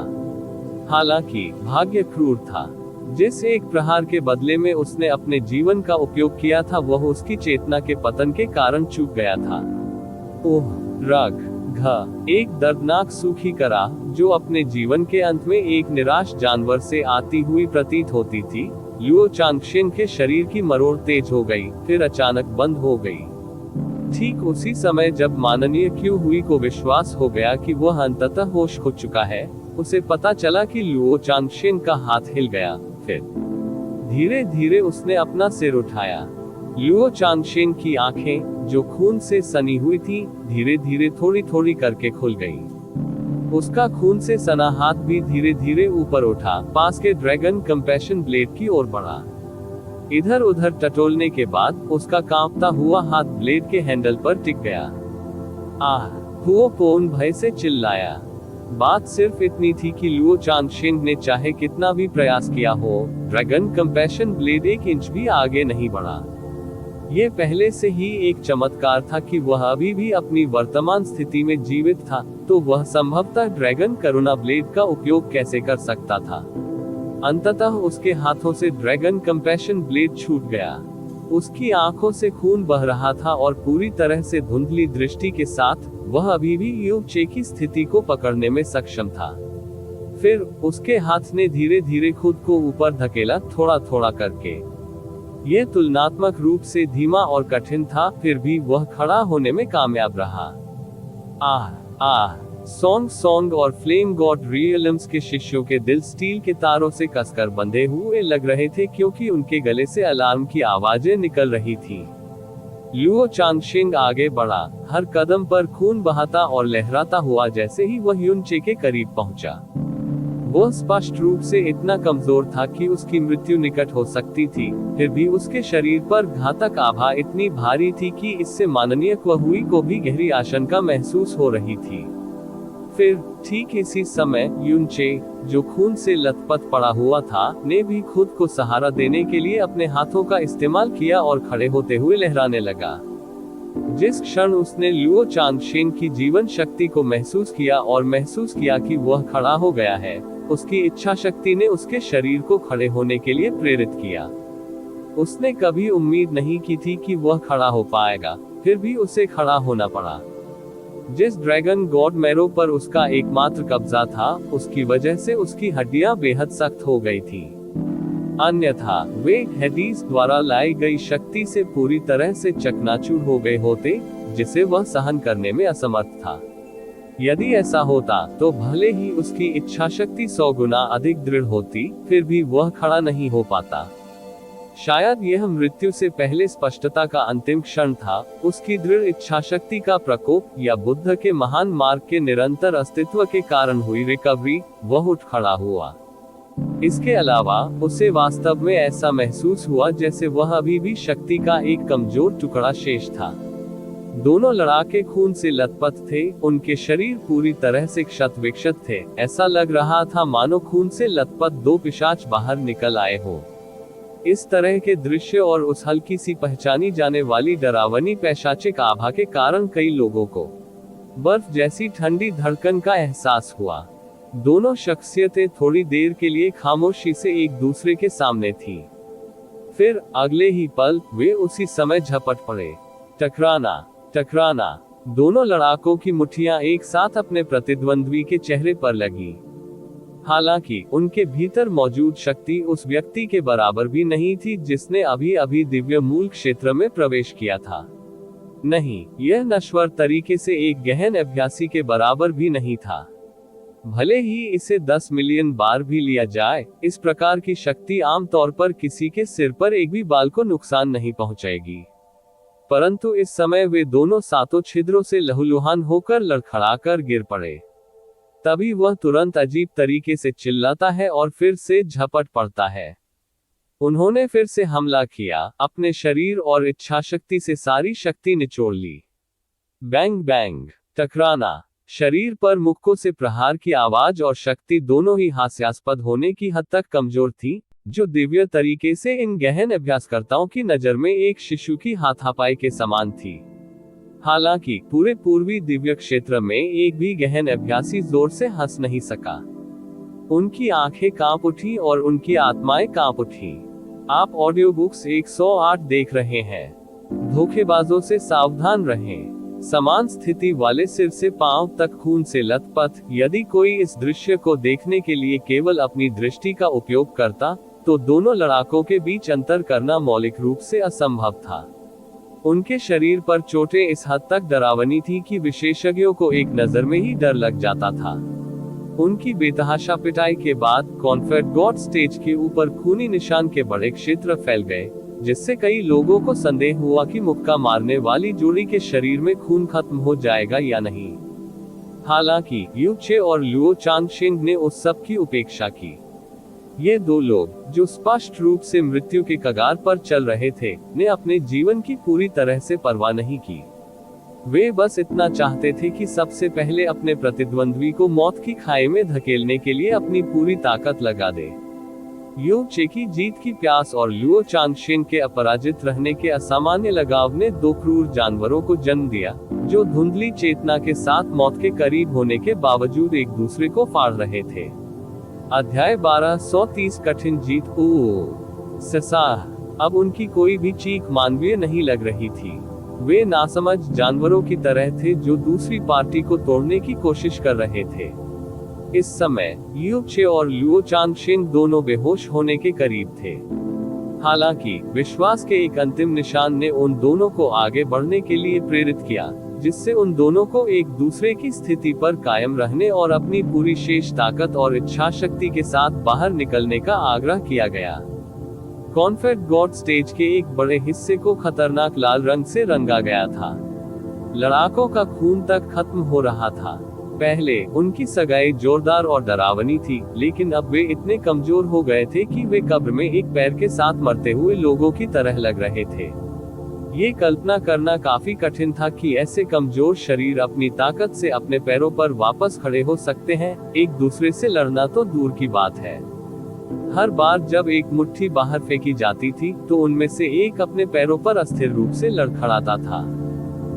हालांकि भाग्य क्रूर था। जिस एक प्रहार के बदले में उसने अपने जीवन का उपयोग किया था, वह उसकी चेतना के पतन के कारण चूक गया था। ओह रग घ एक दर्दनाक सूखी करा जो अपने जीवन के अंत में एक निराश जानवर से आती हुई प्रतीत होती थी। लुओ चांगशेन के शरीर की मरोड़ तेज हो गई, फिर अचानक बंद हो गई। ठीक उसी समय जब माननीय क्यू हुई को विश्वास हो गया कि वह अंततः होश खो चुका है, उसे पता चला कि लुओ चांगशेन का हाथ हिल गया। फिर धीरे धीरे उसने अपना सिर उठाया। लुओ चांगशेन की आंखें, जो खून से सनी हुई थी, धीरे धीरे थोड़ी थोड़ी करके खुल गईं। उसका खून से सना हाथ भी धीरे धीरे ऊपर उठा, पास के ड्रैगन कंपैशन ब्लेड की ओर बढ़ा। इधर उधर टटोलने के बाद उसका कांपता हुआ हाथ ब्लेड के हैंडल पर टिक गया। आह! हुओ पोन भय से चिल्लाया। बात सिर्फ इतनी थी कि लुओ चांगशेन ने चाहे कितना भी प्रयास किया हो, ड्रैगन कंपैशन ब्लेड 1 इंच भी आगे नहीं बढ़ा। ये पहले से ही एक चमत्कार था कि वह अभी भी अपनी वर्तमान स्थिति में जीवित था, तो वह संभवतः ड्रैगन करुणा ब्लेड का उपयोग कैसे कर सकता था। अंततः उसके हाथों से ड्रैगन कंपैशन ब्लेड छूट गया। उसकी आंखों से खून बह रहा था और पूरी तरह से धुंधली दृष्टि के साथ वह अभी भी यू चे की स्थिति को पकड़ने में सक्षम था। फिर उसके हाथ ने धीरे धीरे खुद को ऊपर धकेला, थोड़ा थोड़ा करके। यह तुलनात्मक रूप से धीमा और कठिन था, फिर भी वह खड़ा होने में कामयाब रहा। आह! सॉन्ग और फ्लेम गॉड रियल्म्स के शिष्यों के दिल स्टील के तारों से कसकर बंधे हुए लग रहे थे, क्योंकि उनके गले से अलार्म की आवाजें निकल रही थी। लुओ चांगशेन आगे बढ़ा, हर कदम पर खून बहाता और लहराता हुआ जैसे ही वह युन चे के करीब पहुंचा। वह स्पष्ट रूप से इतना कमजोर था कि उसकी मृत्यु निकट हो सकती थी, फिर भी उसके शरीर पर घातक आभा इतनी भारी थी कि इससे माननीय क्वहुई को भी गहरी आशंका महसूस हो रही थी। फिर ठीक इसी समय युन चे, जो खून से लथपथ पड़ा हुआ था, ने भी खुद को सहारा देने के लिए अपने हाथों का इस्तेमाल किया और खड़े होते हुए लहराने लगा। जिस क्षण उसने लुओ चांगशेन की जीवन शक्ति को महसूस किया और महसूस किया कि वह खड़ा हो गया है, उसकी इच्छा शक्ति ने उसके शरीर को खड़े होने के लिए प्रेरित किया। उसने कभी उम्मीद नहीं की थी कि वह खड़ा हो पाएगा, फिर भी उसे खड़ा होना पड़ा। जिस ड्रैगन गॉड मैरो पर उसका एकमात्र कब्जा था, उसकी वजह से उसकी हड्डियां बेहद सख्त हो गई थी। अन्यथा वे हेडीज द्वारा लाई गई शक्ति से पूरी तरह से चकनाचूर हो गए होते, जिसे वह सहन करने में असमर्थ था। यदि ऐसा होता तो भले ही उसकी इच्छा शक्ति 100 गुना अधिक दृढ़ होती, फिर भी वह खड़ा नहीं हो पाता। शायद यह मृत्यु से पहले स्पष्टता का अंतिम क्षण था, उसकी दृढ़ इच्छा शक्ति का प्रकोप, या बुद्ध के महान मार्ग के निरंतर अस्तित्व के कारण हुई रिकवरी। वह उठ खड़ा हुआ। इसके अलावा उसे वास्तव में ऐसा महसूस हुआ जैसे वह अभी भी शक्ति का एक कमजोर टुकड़ा शेष था। दोनों लड़ाके खून से लथपथ थे, उनके शरीर पूरी तरह से क्षत विक्षत थे। ऐसा लग रहा था मानो खून से लथपथ 2 पिशाच बाहर निकल आए हो। इस तरह के दृश्य और उस हल्की सी पहचानी जाने वाली डरावनी पैशाचिक आभा के कारण कई लोगों को बर्फ जैसी ठंडी धड़कन का एहसास हुआ। दोनों शख्सियतें थोड़ी देर के लिए खामोशी से एक दूसरे के सामने थीं। फिर अगले ही पल वे उसी समय झपट पड़े। टकराना। दोनों लड़ाकों की मुट्ठियां एक साथ अपने प्रतिद्वंद्वी के चेहरे पर लगी। हालांकि उनके भीतर मौजूद शक्ति उस व्यक्ति के बराबर भी नहीं थी जिसने अभी अभी दिव्य मूल क्षेत्र में प्रवेश किया था। नहीं, यह नश्वर तरीके से एक गहन अभ्यासी के बराबर भी नहीं था। भले ही इसे 10 मिलियन बार भी लिया जाए, इस प्रकार की शक्ति आमतौर पर किसी के सिर पर एक भी बाल को नुकसान नहीं पहुंचाएगी। परंतु इस समय वे दोनों सातों छिद्रों से लहूलुहान होकर लड़खड़ाकर गिर पड़े। तभी वह तुरंत अजीब तरीके से चिल्लाता है और फिर से झपट पड़ता है। उन्होंने फिर से हमला किया, अपने शरीर और इच्छाशक्ति से सारी शक्ति निचोड़ ली। Bang bang, टकराना। शरीर पर मुक्कों से प्रहार की आवाज और शक्ति दोनों ही हास्यास्पद होने की हद तक कमजोर थी, जो दिव्य तरीके से इन गहन अभ्यासकर्ताओं की नजर में एक शिशु की हाथापाई के समान थी। हालांकि पूरे पूर्वी दिव्य क्षेत्र में एक भी गहन अभ्यासी जोर से हंस नहीं सका। उनकी आंखें कांप उठी और उनकी आत्माएं कांप उठी। आप ऑडियो बुक्स 108 देख रहे हैं। धोखेबाजों से सावधान रहें। समान स्थिति वाले सिर से पांव तक खून से लथपथ। यदि कोई इस दृश्य को देखने के लिए केवल अपनी दृष्टि का उपयोग करता, तो दोनों लड़ाकों के बीच अंतर करना मौलिक रूप से असंभव था। उनके शरीर पर चोटें इस हद तक डरावनी थी कि विशेषज्ञों को एक नजर में ही डर लग जाता था। उनकी बेतहाशा पिटाई के बाद कॉन्फेडरेट स्टेज के ऊपर खूनी निशान के बड़े क्षेत्र फैल गए, जिससे कई लोगों को संदेह हुआ कि मुक्का मारने वाली जोड़ी के शरीर में खून खत्म हो जाएगा या नहीं। हालांकि यू चे और लुओ चांगशेंग ने उस सब की उपेक्षा की। ये दो लोग, जो स्पष्ट रूप से मृत्यु के कगार पर चल रहे थे, ने अपने जीवन की पूरी तरह से परवाह नहीं की। वे बस इतना चाहते थे कि सबसे पहले अपने प्रतिद्वंद्वी को मौत की खाई में धकेलने के लिए अपनी पूरी ताकत लगा दे। यू चे की जीत की प्यास और लुओ चांगशेन के अपराजित रहने के असामान्य लगाव ने दो क्रूर जानवरों को जन्म दिया, जो धुंधली चेतना के साथ मौत के करीब होने के बावजूद एक दूसरे को फाड़ रहे थे। अध्याय 1230 कठिन जीत। ससाह। अब उनकी कोई भी चीख मानवीय नहीं लग रही थी। वे नासमझ जानवरों की तरह थे जो दूसरी पार्टी को तोड़ने की कोशिश कर रहे थे। इस समय यू चे और लुओ चांगशेन दोनों बेहोश होने के करीब थे। हालांकि विश्वास के एक अंतिम निशान ने उन दोनों को आगे बढ़ने के लिए प्रेरित किया, जिससे उन दोनों को एक दूसरे की स्थिति पर कायम रहने और अपनी पूरी शेष ताकत और इच्छा शक्ति के साथ बाहर निकलने का आग्रह किया गया। कॉन्फेडरेट स्टेज के एक बड़े हिस्से को खतरनाक लाल रंग से रंगा गया था। लड़ाकों का खून तक खत्म हो रहा था। पहले उनकी सगाई जोरदार और डरावनी थी, लेकिन अब वे इतने कमजोर हो गए थे कि वे कब्र में एक पैर के साथ मरते हुए लोगों की तरह लग रहे थे। ये कल्पना करना काफी कठिन था कि ऐसे कमजोर शरीर अपनी ताकत से अपने पैरों पर वापस खड़े हो सकते हैं, एक दूसरे से लड़ना तो दूर की बात है। हर बार जब एक मुट्ठी बाहर फेंकी जाती थी, तो उनमें से एक अपने पैरों पर अस्थिर रूप से लड़खड़ाता था।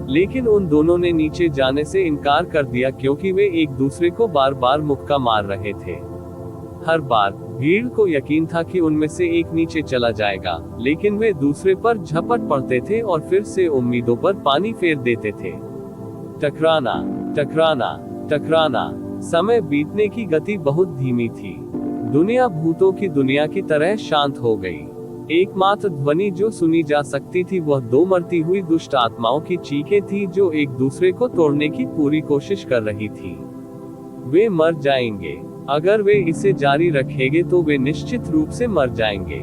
लेकिन उन दोनों ने नीचे जाने से इनकार कर दिया, क्योंकि वे एक दूसरे को बार बार मुक्का मार रहे थे। हर बार भीड़ को यकीन था कि उनमें से एक नीचे चला जाएगा, लेकिन वे दूसरे पर झपट पड़ते थे और फिर से उम्मीदों पर पानी फेर देते थे। टकराना, टकराना, टकराना। समय बीतने की गति बहुत धीमी थी। दुनिया भूतों की दुनिया की तरह शांत हो गई। एकमात्र ध्वनि जो सुनी जा सकती थी वह दो मरती हुई दुष्ट आत्माओं की चीखें थी, जो एक दूसरे को तोड़ने की पूरी कोशिश कर रही थी। वे मर जाएंगे। अगर वे इसे जारी रखेंगे तो वे निश्चित रूप से मर जाएंगे।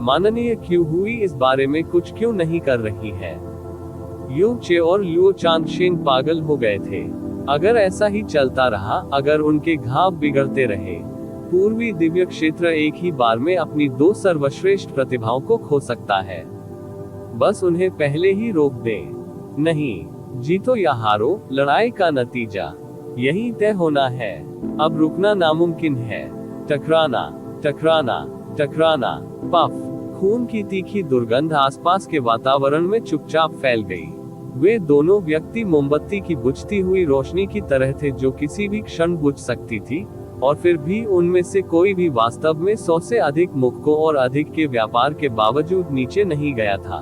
माननीय क्यों हुई इस बारे में कुछ क्यों नहीं कर रही है? यू चे और लुओ चांगशेन पागल हो गए थे। अगर ऐसा ही चलता रहा, अगर उनके घाव बिगड़ते रहे, पूर्वी दिव्य क्षेत्र एक ही बार में अपनी दो सर्वश्रेष्ठ प्रतिभाओं को खो सकता है। बस उन्हें पहले ही रोक दें। नहीं, जीतो या हारो, लड़ाई का नतीजा यही तय होना है। अब रुकना नामुमकिन है। टकराना, टकराना, टकराना। पफ। खून की तीखी दुर्गंध आसपास के वातावरण में चुपचाप फैल गई। वे दोनों व्यक्ति मोमबत्ती की बुझती हुई रोशनी की तरह थे, जो किसी भी क्षण बुझ सकती थी, और फिर भी उनमें से कोई भी वास्तव में 100 से अधिक मुक्कों और अधिक के व्यापार के बावजूद नीचे नहीं गया था।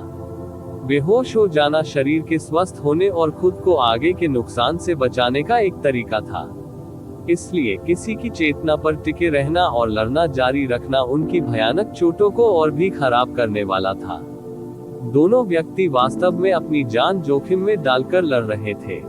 बेहोश हो जाना शरीर के स्वस्थ होने और खुद को आगे के नुकसान से बचाने का एक तरीका था। इसलिए किसी की चेतना पर टिके रहना और लड़ना जारी रखना उनकी भयानक चोटों को और भी खराब करने वाला था। दोनों व्यक्ति वास्तव में अपनी जान जोखिम में डालकर लड़ रहे थे।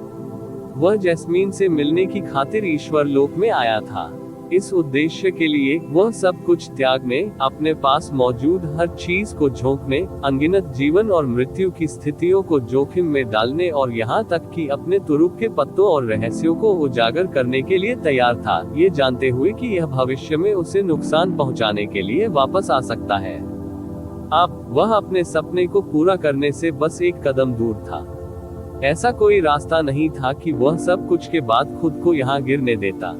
वह जैस्मीन से मिलने की खातिर ईश्वर लोक में आया था। इस उद्देश्य के लिए वह सब कुछ त्यागने, अपने पास मौजूद हर चीज को झोंकने, अनगिनत जीवन और मृत्यु की स्थितियों को जोखिम में डालने और यहाँ तक कि अपने तुरुप के पत्तों और रहस्यों को उजागर करने के लिए तैयार था, ये जानते हुए कि यह भविष्य में उसे नुकसान पहुँचाने के लिए वापस आ सकता है। अब वह अपने सपने को पूरा करने से बस एक कदम दूर था। ऐसा कोई रास्ता नहीं था कि वह सब कुछ के बाद खुद को यहाँ गिरने देता।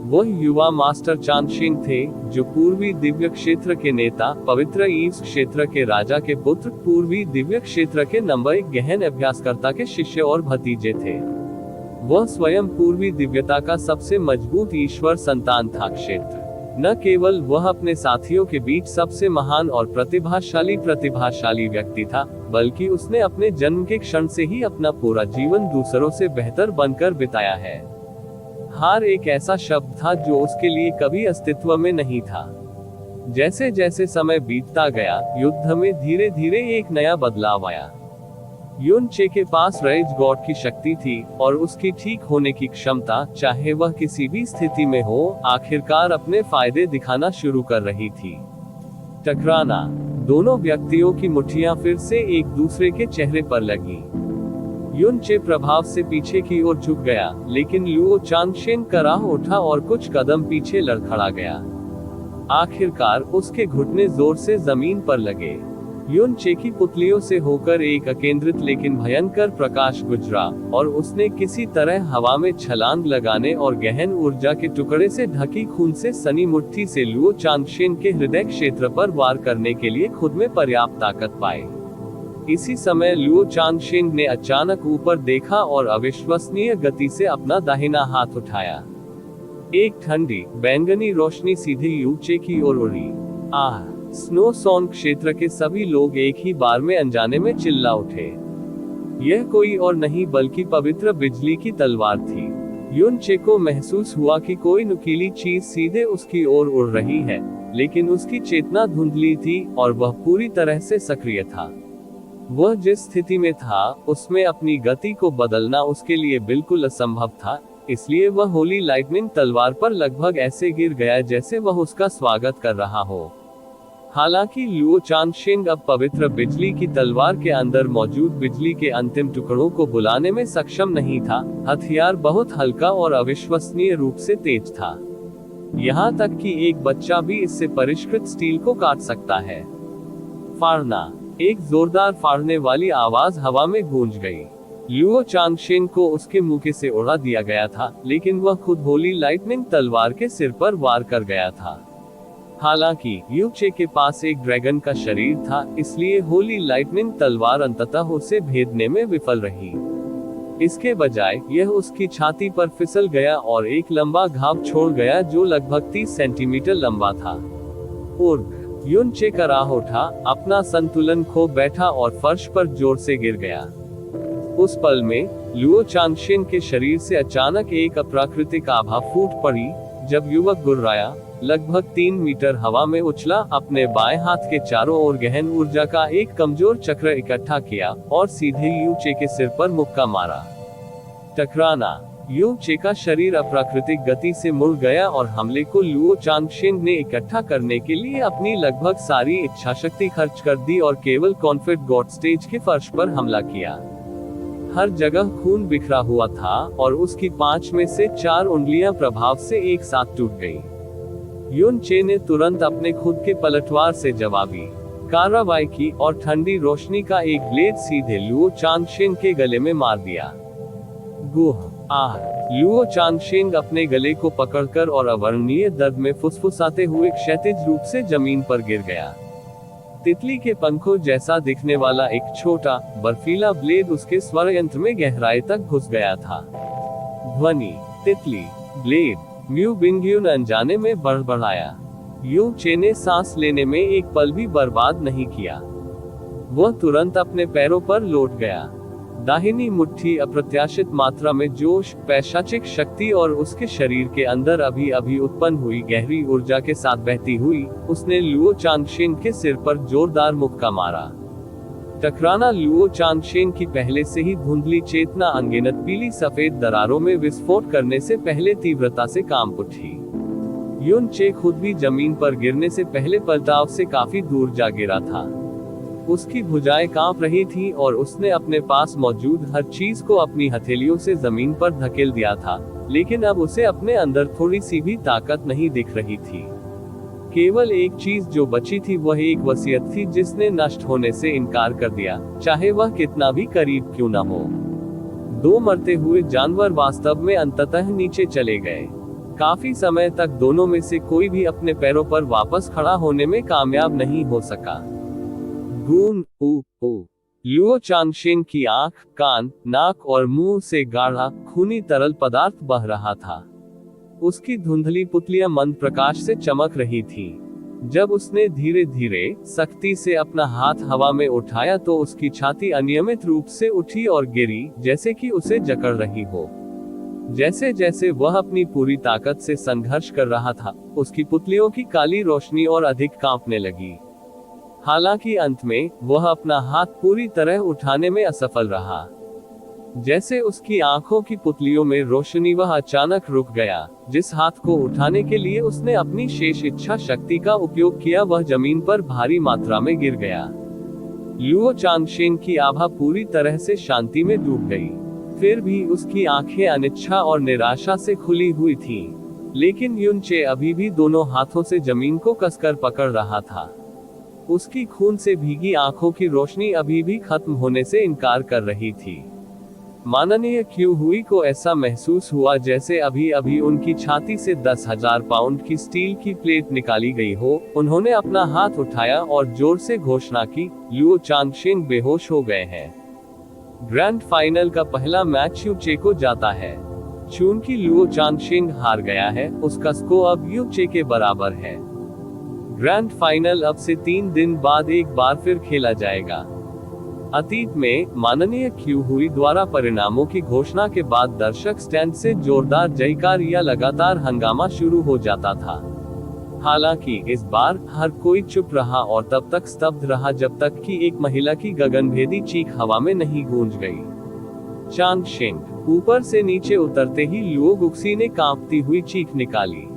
वह युवा मास्टर चानशिंग थे, जो पूर्वी दिव्य क्षेत्र के नेता, पवित्र ईस्ट क्षेत्र के राजा के पुत्र, पूर्वी दिव्य क्षेत्र के नंबर 1 गहन अभ्यासकर्ता के शिष्य और भतीजे थे। वह स्वयं पूर्वी दिव्यता का सबसे मजबूत ईश्वर संतान था। क्षेत्र न केवल वह अपने साथियों के बीच सबसे महान और प्रतिभाशाली व्यक्ति था, बल्कि उसने अपने जन्म के क्षण से ही अपना पूरा जीवन दूसरों से बेहतर बनकर बिताया है। हार एक ऐसा शब्द था जो उसके लिए कभी अस्तित्व में नहीं था। जैसे जैसे समय बीतता गया, युद्ध में धीरे धीरे एक नया बदलाव आया। युन चे के पास रेज गॉड की शक्ति थी और उसकी ठीक होने की क्षमता, चाहे वह किसी भी स्थिति में हो, आखिरकार अपने फायदे दिखाना शुरू कर रही थी। टकराना। दोनों व्यक्तियों की मुट्ठियां फिर से एक दूसरे के चेहरे पर लगी। युन चे प्रभाव से पीछे की ओर झुक गया, लेकिन लुओ चांगशेन कराह उठा और कुछ कदम पीछे लड़खड़ा गया। आखिरकार उसके घुटने जोर से जमीन पर लगे। युन चे की पुतलियों से होकर एक अकेंद्रित लेकिन भयंकर प्रकाश गुजरा, और उसने किसी तरह हवा में छलांग लगाने और गहन ऊर्जा के टुकड़े से ढकी खून से सनी मुट्ठी से लुओ चांगशेन के हृदय क्षेत्र पर वार करने के लिए खुद में पर्याप्त ताकत पाई। इसी समय लुओ चांगशेन ने अचानक ऊपर देखा और अविश्वसनीय गति से अपना दाहिना हाथ उठाया। एक ठंडी, बैंगनी रोशनी सीधे यू चे की ओर उड़ी। आह! स्नो सॉन क्षेत्र के सभी लोग एक ही बार में अनजाने में चिल्ला उठे। यह कोई और नहीं बल्कि पवित्र बिजली की तलवार थी। युन चे को महसूस हुआ कि कोई नुकीली चीज सीधे उसकी ओर उड़ रही है, लेकिन उसकी चेतना धुंधली थी और वह पूरी तरह से सक्रिय था। वह जिस स्थिति में था, उसमें अपनी गति को बदलना उसके लिए बिल्कुल असंभव था, इसलिए वह होली लाइटनिंग तलवार पर लगभग ऐसे गिर गया जैसे वह उसका स्वागत कर रहा हो। हालांकि लुओ चांगशेन अब पवित्र बिजली की तलवार के अंदर मौजूद बिजली के अंतिम टुकड़ों को बुलाने में सक्षम नहीं था। हथियार बहुत हल्का और अविश्वसनीय रूप से तेज था। यहाँ तक कि एक बच्चा भी इससे परिष्कृत स्टील को काट सकता है। फाड़ना। एक जोरदार फाड़ने वाली आवाज हवा में गूंज गई। लुओ चांगशेन को उसके मुंह से उड़ा दिया गया था, लेकिन वह खुद होली लाइटनिंग तलवार के सिर पर वार कर गया था। हालांकि यू चे के पास एक ड्रैगन का शरीर था, इसलिए होली लाइटनिंग तलवार अंततः उसे भेदने में विफल रही। इसके बजाय यह उसकी छाती पर फिसल गया और एक लंबा घाव छोड़ गया जो लगभग 30 सेंटीमीटर लंबा था। उर्ग। युन चे कराह उठा, अपना संतुलन खो बैठा और फर्श पर जोर से गिर गया। उस पल में लुओ चांगशेन के शरीर से अचानक एक अप्राकृतिक आभा फूट पड़ी, जब युवक गुर्राया, लगभग 3 मीटर हवा में उछला, अपने बाएं हाथ के चारों ओर गहन ऊर्जा का एक कमजोर चक्र इकट्ठा किया और सीधे यू चे के सिर पर मुक्का मारा। टकराना। यू चे का शरीर अप्राकृतिक गति से मुड़ गया और हमले को लुओ चांगशेन ने इकट्ठा करने के लिए अपनी लगभग सारी इच्छाशक्ति खर्च कर दी और केवल कॉन्फिड गॉड स्टेज के फर्श पर हमला किया। हर जगह खून बिखरा हुआ था और उसकी 5 में से 4 उंगलियां प्रभाव से एक साथ टूट गई। युन चे ने तुरंत अपने खुद के पलटवार से जवाबी कार्रवाई की और ठंडी रोशनी का एक ब्लेड सीधे लुओ चांगशेन के गले में मार दिया। गुह। आह! लुओ चांगशेन अपने गले को पकड़कर और अवर्णनीय दर्द में फुसफुसाते हुए क्षैतिज रूप से जमीन पर गिर गया। तितली के पंखों जैसा दिखने वाला एक छोटा, बर्फीला ब्लेड उसके स्वर यंत्र में गहराई तक घुस गया था। ध्वनि। तितली। ब्लेड। म्यू बिंगयुन अनजाने में बड़बड़ाया। यू चे ने सांस लेने में एक पल भी बर्बाद नहीं किया। वह तुरंत अपने पैरों पर लौट गया। दाहिनी मुट्ठी अप्रत्याशित मात्रा में जोश, पैशाचिक शक्ति और उसके शरीर के अंदर अभी अभी उत्पन्न हुई गहरी ऊर्जा के साथ बहती हुई, उसने लुओ चांगशेन के सिर पर जोरदार मुक्का मारा। टकराना लुओ चांगशेन की पहले से ही धुंधली चेतना अनगिनत पीली सफेद दरारों में विस्फोट करने से पहले तीव्रता से कांप उठी। युन चे खुद भी जमीन पर गिरने से पहले पलटाव से काफी दूर जा गिरा था। उसकी भुजाएं कांप रही थी और उसने अपने पास मौजूद हर चीज को अपनी हथेलियों से जमीन पर धकेल दिया था, लेकिन अब उसे अपने अंदर थोड़ी सी भी ताकत नहीं दिख रही थी। केवल एक चीज जो बची थी वह एक वसीयत थी जिसने नष्ट होने से इनकार कर दिया, चाहे वह कितना भी करीब क्यों न हो। दो मरते हुए जानवर वास्तव में अंततः नीचे चले गए। काफी समय तक दोनों में से कोई भी अपने पैरों पर वापस खड़ा होने में कामयाब नहीं हो सका। गून लुओ चांगशेन की आंख, कान, नाक और मुंह से गाढ़ा खूनी तरल पदार्थ बह रहा था। उसकी धुंधली पुतलियां मंद प्रकाश से चमक रही थी। जब उसने धीरे धीरे सख्ती से अपना हाथ हवा में उठाया तो उसकी छाती अनियमित रूप से उठी और गिरी, जैसे कि उसे जकड़ रही हो। जैसे जैसे वह अपनी पूरी ताकत से संघर्ष कर रहा था, उसकी पुतलियों की काली रोशनी और अधिक कांपने लगी। हालांकि अंत में वह अपना हाथ पूरी तरह उठाने में असफल रहा। जैसे उसकी आंखों की पुतलियों में रोशनी वह अचानक रुक गया। जिस हाथ को उठाने के लिए उसने अपनी शेष इच्छा शक्ति का उपयोग किया वह जमीन पर भारी मात्रा में गिर गया। लुओ चांगशेन की आभा पूरी तरह से शांति में डूब गई। फिर भी उसकी आंखें अनिच्छा और निराशा से खुली हुई थीं। लेकिन युन चे अभी भी दोनों हाथों से जमीन को कसकर पकड़ रहा था। उसकी खून से भीगी आंखों की रोशनी अभी भी खत्म होने से इनकार कर रही थी। माननीय क्यू हुई को ऐसा महसूस हुआ जैसे अभी अभी उनकी छाती से 10,000 पाउंड की स्टील की प्लेट निकाली गई हो। उन्होंने अपना हाथ उठाया और जोर से घोषणा की, लुओ चांगशेन बेहोश हो गए हैं। ग्रैंड फाइनल का पहला मैच यू चे को जाता है। चूंकि लुओ चांगशेन हार गया है, उसका स्कोर अब यू चे के बराबर है। ग्रैंड फाइनल अब से 3 दिन बाद एक बार फिर खेला जाएगा। अतीत में माननीय क्यू हुई द्वारा परिणामों की घोषणा के बाद दर्शक स्टैंड से जोरदार जयकार या लगातार हंगामा शुरू हो जाता था। हालांकि इस बार हर कोई चुप रहा और तब तक स्तब्ध रहा जब तक कि एक महिला की गगनभेदी चीख हवा में नहीं गूंज गई। चांगशेन ऊपर से नीचे उतरते ही लुओ गुक्सी ने कांपती हुई चीख निकाली।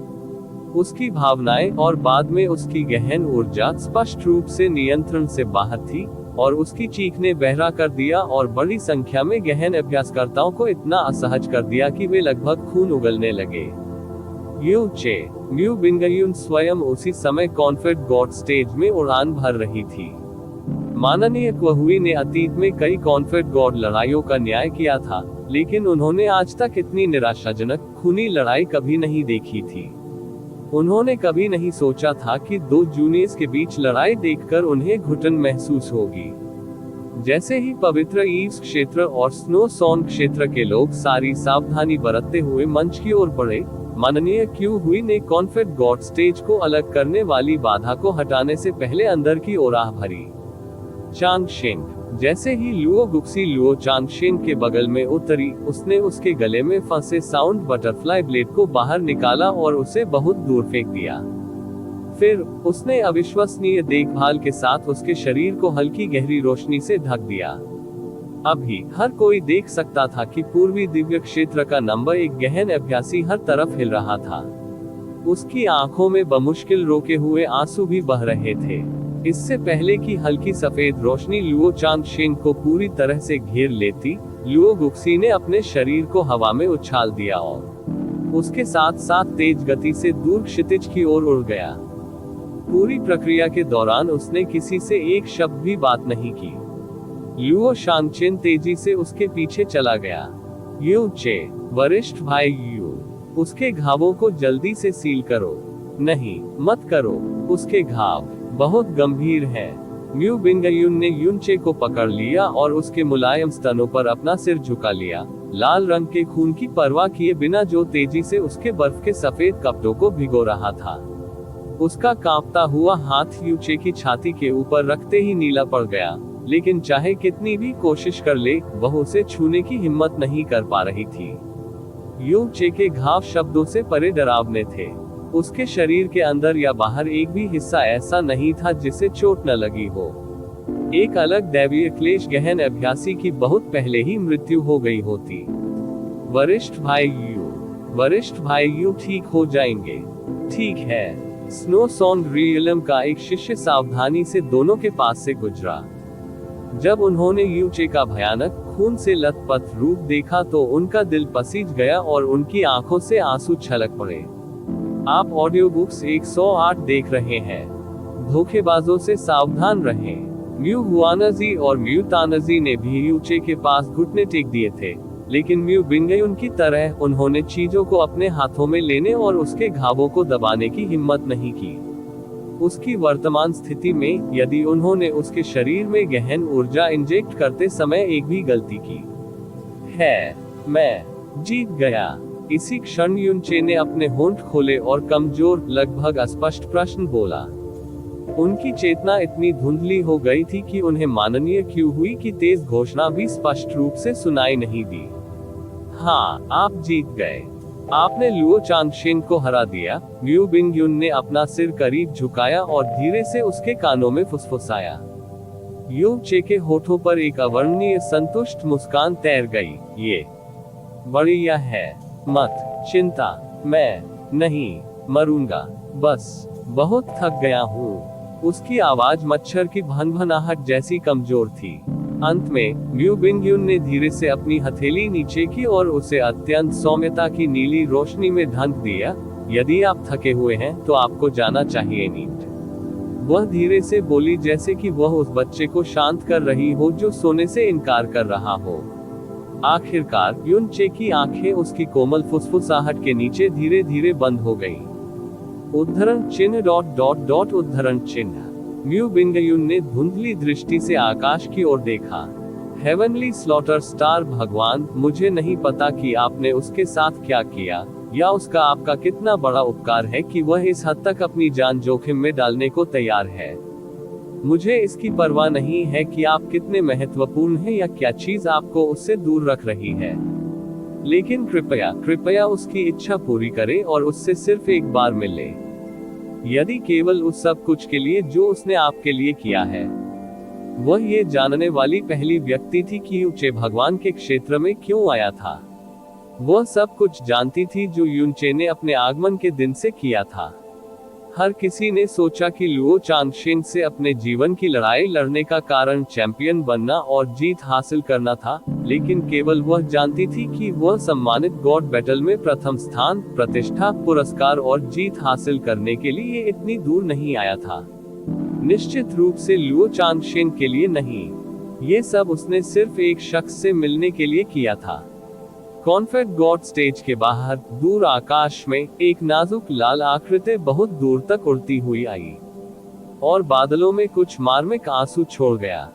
उसकी भावनाएं और बाद में उसकी गहन ऊर्जा स्पष्ट रूप से नियंत्रण से बाहर थी और उसकी चीख ने बहरा कर दिया और बड़ी संख्या में गहन अभ्यासकर्ताओं को इतना असहज कर दिया कि वे लगभग खून उगलने लगे। यू चे म्यू बिंगयुन स्वयं उसी समय कॉन्फेड गॉड स्टेज में उड़ान भर रही थी। माननीय क्वहुई ने अतीत में कई कॉन्फेड गॉड लड़ाइयों का न्याय किया था, लेकिन उन्होंने आज तक इतनी निराशाजनक खूनी लड़ाई कभी नहीं देखी थी। उन्होंने कभी नहीं सोचा था कि 2 जूनियर्स के बीच लड़ाई देखकर उन्हें घुटन महसूस होगी। जैसे ही पवित्र ईव्स क्षेत्र और स्नो सॉन क्षेत्र के लोग सारी सावधानी बरतते हुए मंच की ओर बढ़े, माननीय क्यू हुई ने कॉन्फेड गॉड स्टेज को अलग करने वाली बाधा को हटाने से पहले अंदर की ओर आह भरी। चांगशेन जैसे ही लुओ गुक्सी लुओ चांगशेन के बगल में उतरी, उसने उसके गले में फंसे साउंड बटरफ्लाई ब्लेड को बाहर निकाला और उसे बहुत दूर फेंक दिया। फिर उसने अविश्वसनीय देखभाल के साथ उसके शरीर को हल्की गहरी रोशनी से ढक दिया। अभी हर कोई देख सकता था कि पूर्वी दिव्य क्षेत्र का नंबर 1 गहन अभ्यासी हर तरफ हिल रहा था। उसकी आंखों में बमुश्किल रोके हुए आंसू भी बह रहे थे। इससे पहले कि हल्की सफेद रोशनी लुओ चांगशेन को पूरी तरह से घेर लेती, लुओ गुक्सी ने अपने शरीर को हवा में उछाल दिया और उसके साथ साथ तेज गति से दूर क्षितिज की ओर उड़ गया। पूरी प्रक्रिया के दौरान उसने किसी से एक शब्द भी बात नहीं की। लुओ चांगशेन तेजी से उसके पीछे चला गया। यू चे वरिष्ठ भाई यू, उसके घावों को जल्दी से सील करो। नहीं, मत करो, उसके घाव बहुत गंभीर है। म्यू बिंगयुन ने युन चे को पकड़ लिया और उसके मुलायम स्तनों पर अपना सिर झुका लिया, लाल रंग के खून की परवाह किए बिना जो तेजी से उसके बर्फ के सफेद कपड़ों को भिगो रहा था। उसका कांपता हुआ हाथ यू चे की छाती के ऊपर रखते ही नीला पड़ गया, लेकिन चाहे कितनी भी कोशिश कर ले, वह उसे छूने की हिम्मत नहीं कर पा रही थी। यू चे के घाव शब्दों से परे डरावने थे। उसके शरीर के अंदर या बाहर एक भी हिस्सा ऐसा नहीं था जिसे चोट न लगी हो। एक अलग दैवीय क्लेश गहन अभ्यासी की बहुत पहले ही मृत्यु हो गई होती। वरिष्ठ भाई यू ठीक हो जाएंगे। ठीक है। स्नो सॉन्ग रियलम का एक शिष्य सावधानी से दोनों के पास से गुजरा। जब उन्होंने यूचे का भयानक खून से लथपथ रूप देखा तो उनका दिल पसीज गया और उनकी आंखों से आंसू छलक पड़े। आप ऑडियो बुक्स 108 देख रहे हैं। धोखेबाजों से सावधान रहें। म्यू हुआनजी और म्यू तानजी ने भी यूचे के पास घुटने टेक दिए थे, लेकिन म्यू बिंगयुन की तरह उन्होंने चीजों को अपने हाथों में लेने और उसके घावों को दबाने की हिम्मत नहीं की। उसकी वर्तमान स्थिति में, यदि उन्होंने उसके शरीर में गहन ऊर्जा इंजेक्ट करते समय एक भी गलती की है, मैं जीत गया। इसी क्षण युनचे ने अपने होंठ खोले और कमजोर, लगभग अस्पष्ट प्रश्न बोला। उनकी चेतना इतनी धुंधली हो गई थी कि उन्हें माननीय क्यू हुई की तेज घोषणा भी स्पष्ट रूप से सुनाई नहीं दी। हाँ, आप जीत गए। आपने लुओ चांगशेन को हरा दिया। म्यू बिंगयुन ने अपना सिर करीब झुकाया और धीरे से उसके कानों में फुसफुसाया। यूचे के होठों पर एक अवर्णनीय संतुष्ट मुस्कान तैर गई। ये बढ़िया है। मत चिंता, मैं नहीं मरूंगा, बस बहुत थक गया हूँ। उसकी आवाज मच्छर की भनभनाहट जैसी कमजोर थी। अंत में म्यू बिंगयुन ने धीरे से अपनी हथेली नीचे की और उसे अत्यंत सौम्यता की नीली रोशनी में ढंक दिया। यदि आप थके हुए हैं तो आपको जाना चाहिए नीट। वह धीरे से बोली, जैसे कि वह उस बच्चे को शांत कर रही हो जो सोने से इनकार कर रहा हो। आखिरकार युनचे की आंखें उसकी कोमल फुसफुसाहट के नीचे धीरे धीरे बंद हो गईं। उद्धरण चिन्ह ... उद्धरण चिन्ह। म्यू बिंगयुन ने धुंधली दृष्टि से आकाश की ओर देखा। हेवनली स्लॉटर स्टार भगवान, मुझे नहीं पता कि आपने उसके साथ क्या किया, या उसका आपका कितना बड़ा उपकार है कि वह इस हद तक अपनी जान जोखिम में डालने को तैयार है। मुझे इसकी परवाह नहीं है कि आप कितने महत्वपूर्ण हैं या क्या चीज आपको उससे दूर रख रही है। लेकिन कृपया उसकी इच्छा पूरी करें और उससे सिर्फ एक बार मिले। यदि केवल उस सब कुछ के लिए जो उसने आपके लिए किया है। वह ये जानने वाली पहली व्यक्ति थी कि यूचे भगवान के क्षेत्र में क्यों आया था। वह सब कुछ जानती थी जो युनचे ने अपने आगमन के दिन से किया था। हर किसी ने सोचा कि लुओ चांगशेन से अपने जीवन की लड़ाई लड़ने का कारण चैंपियन बनना और जीत हासिल करना था, लेकिन केवल वह जानती थी कि वह सम्मानित गॉड बैटल में प्रथम स्थान, प्रतिष्ठा, पुरस्कार और जीत हासिल करने के लिए इतनी दूर नहीं आया था। निश्चित रूप से लुओ चांगशेन के लिए नहीं। ये सब उसने सिर्फ एक शख्स से मिलने के लिए किया था। कॉन्फेड गॉड स्टेज के बाहर दूर आकाश में एक नाजुक लाल आकृति बहुत दूर तक उड़ती हुई आई और बादलों में कुछ मार्मिक आंसू छोड़ गया।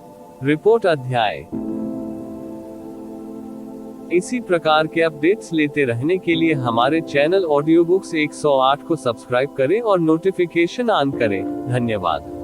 रिपोर्ट अध्याय। इसी प्रकार के अपडेट्स लेते रहने के लिए हमारे चैनल ऑडियो बुक्स 108 को सब्सक्राइब करें और नोटिफिकेशन ऑन करें। धन्यवाद।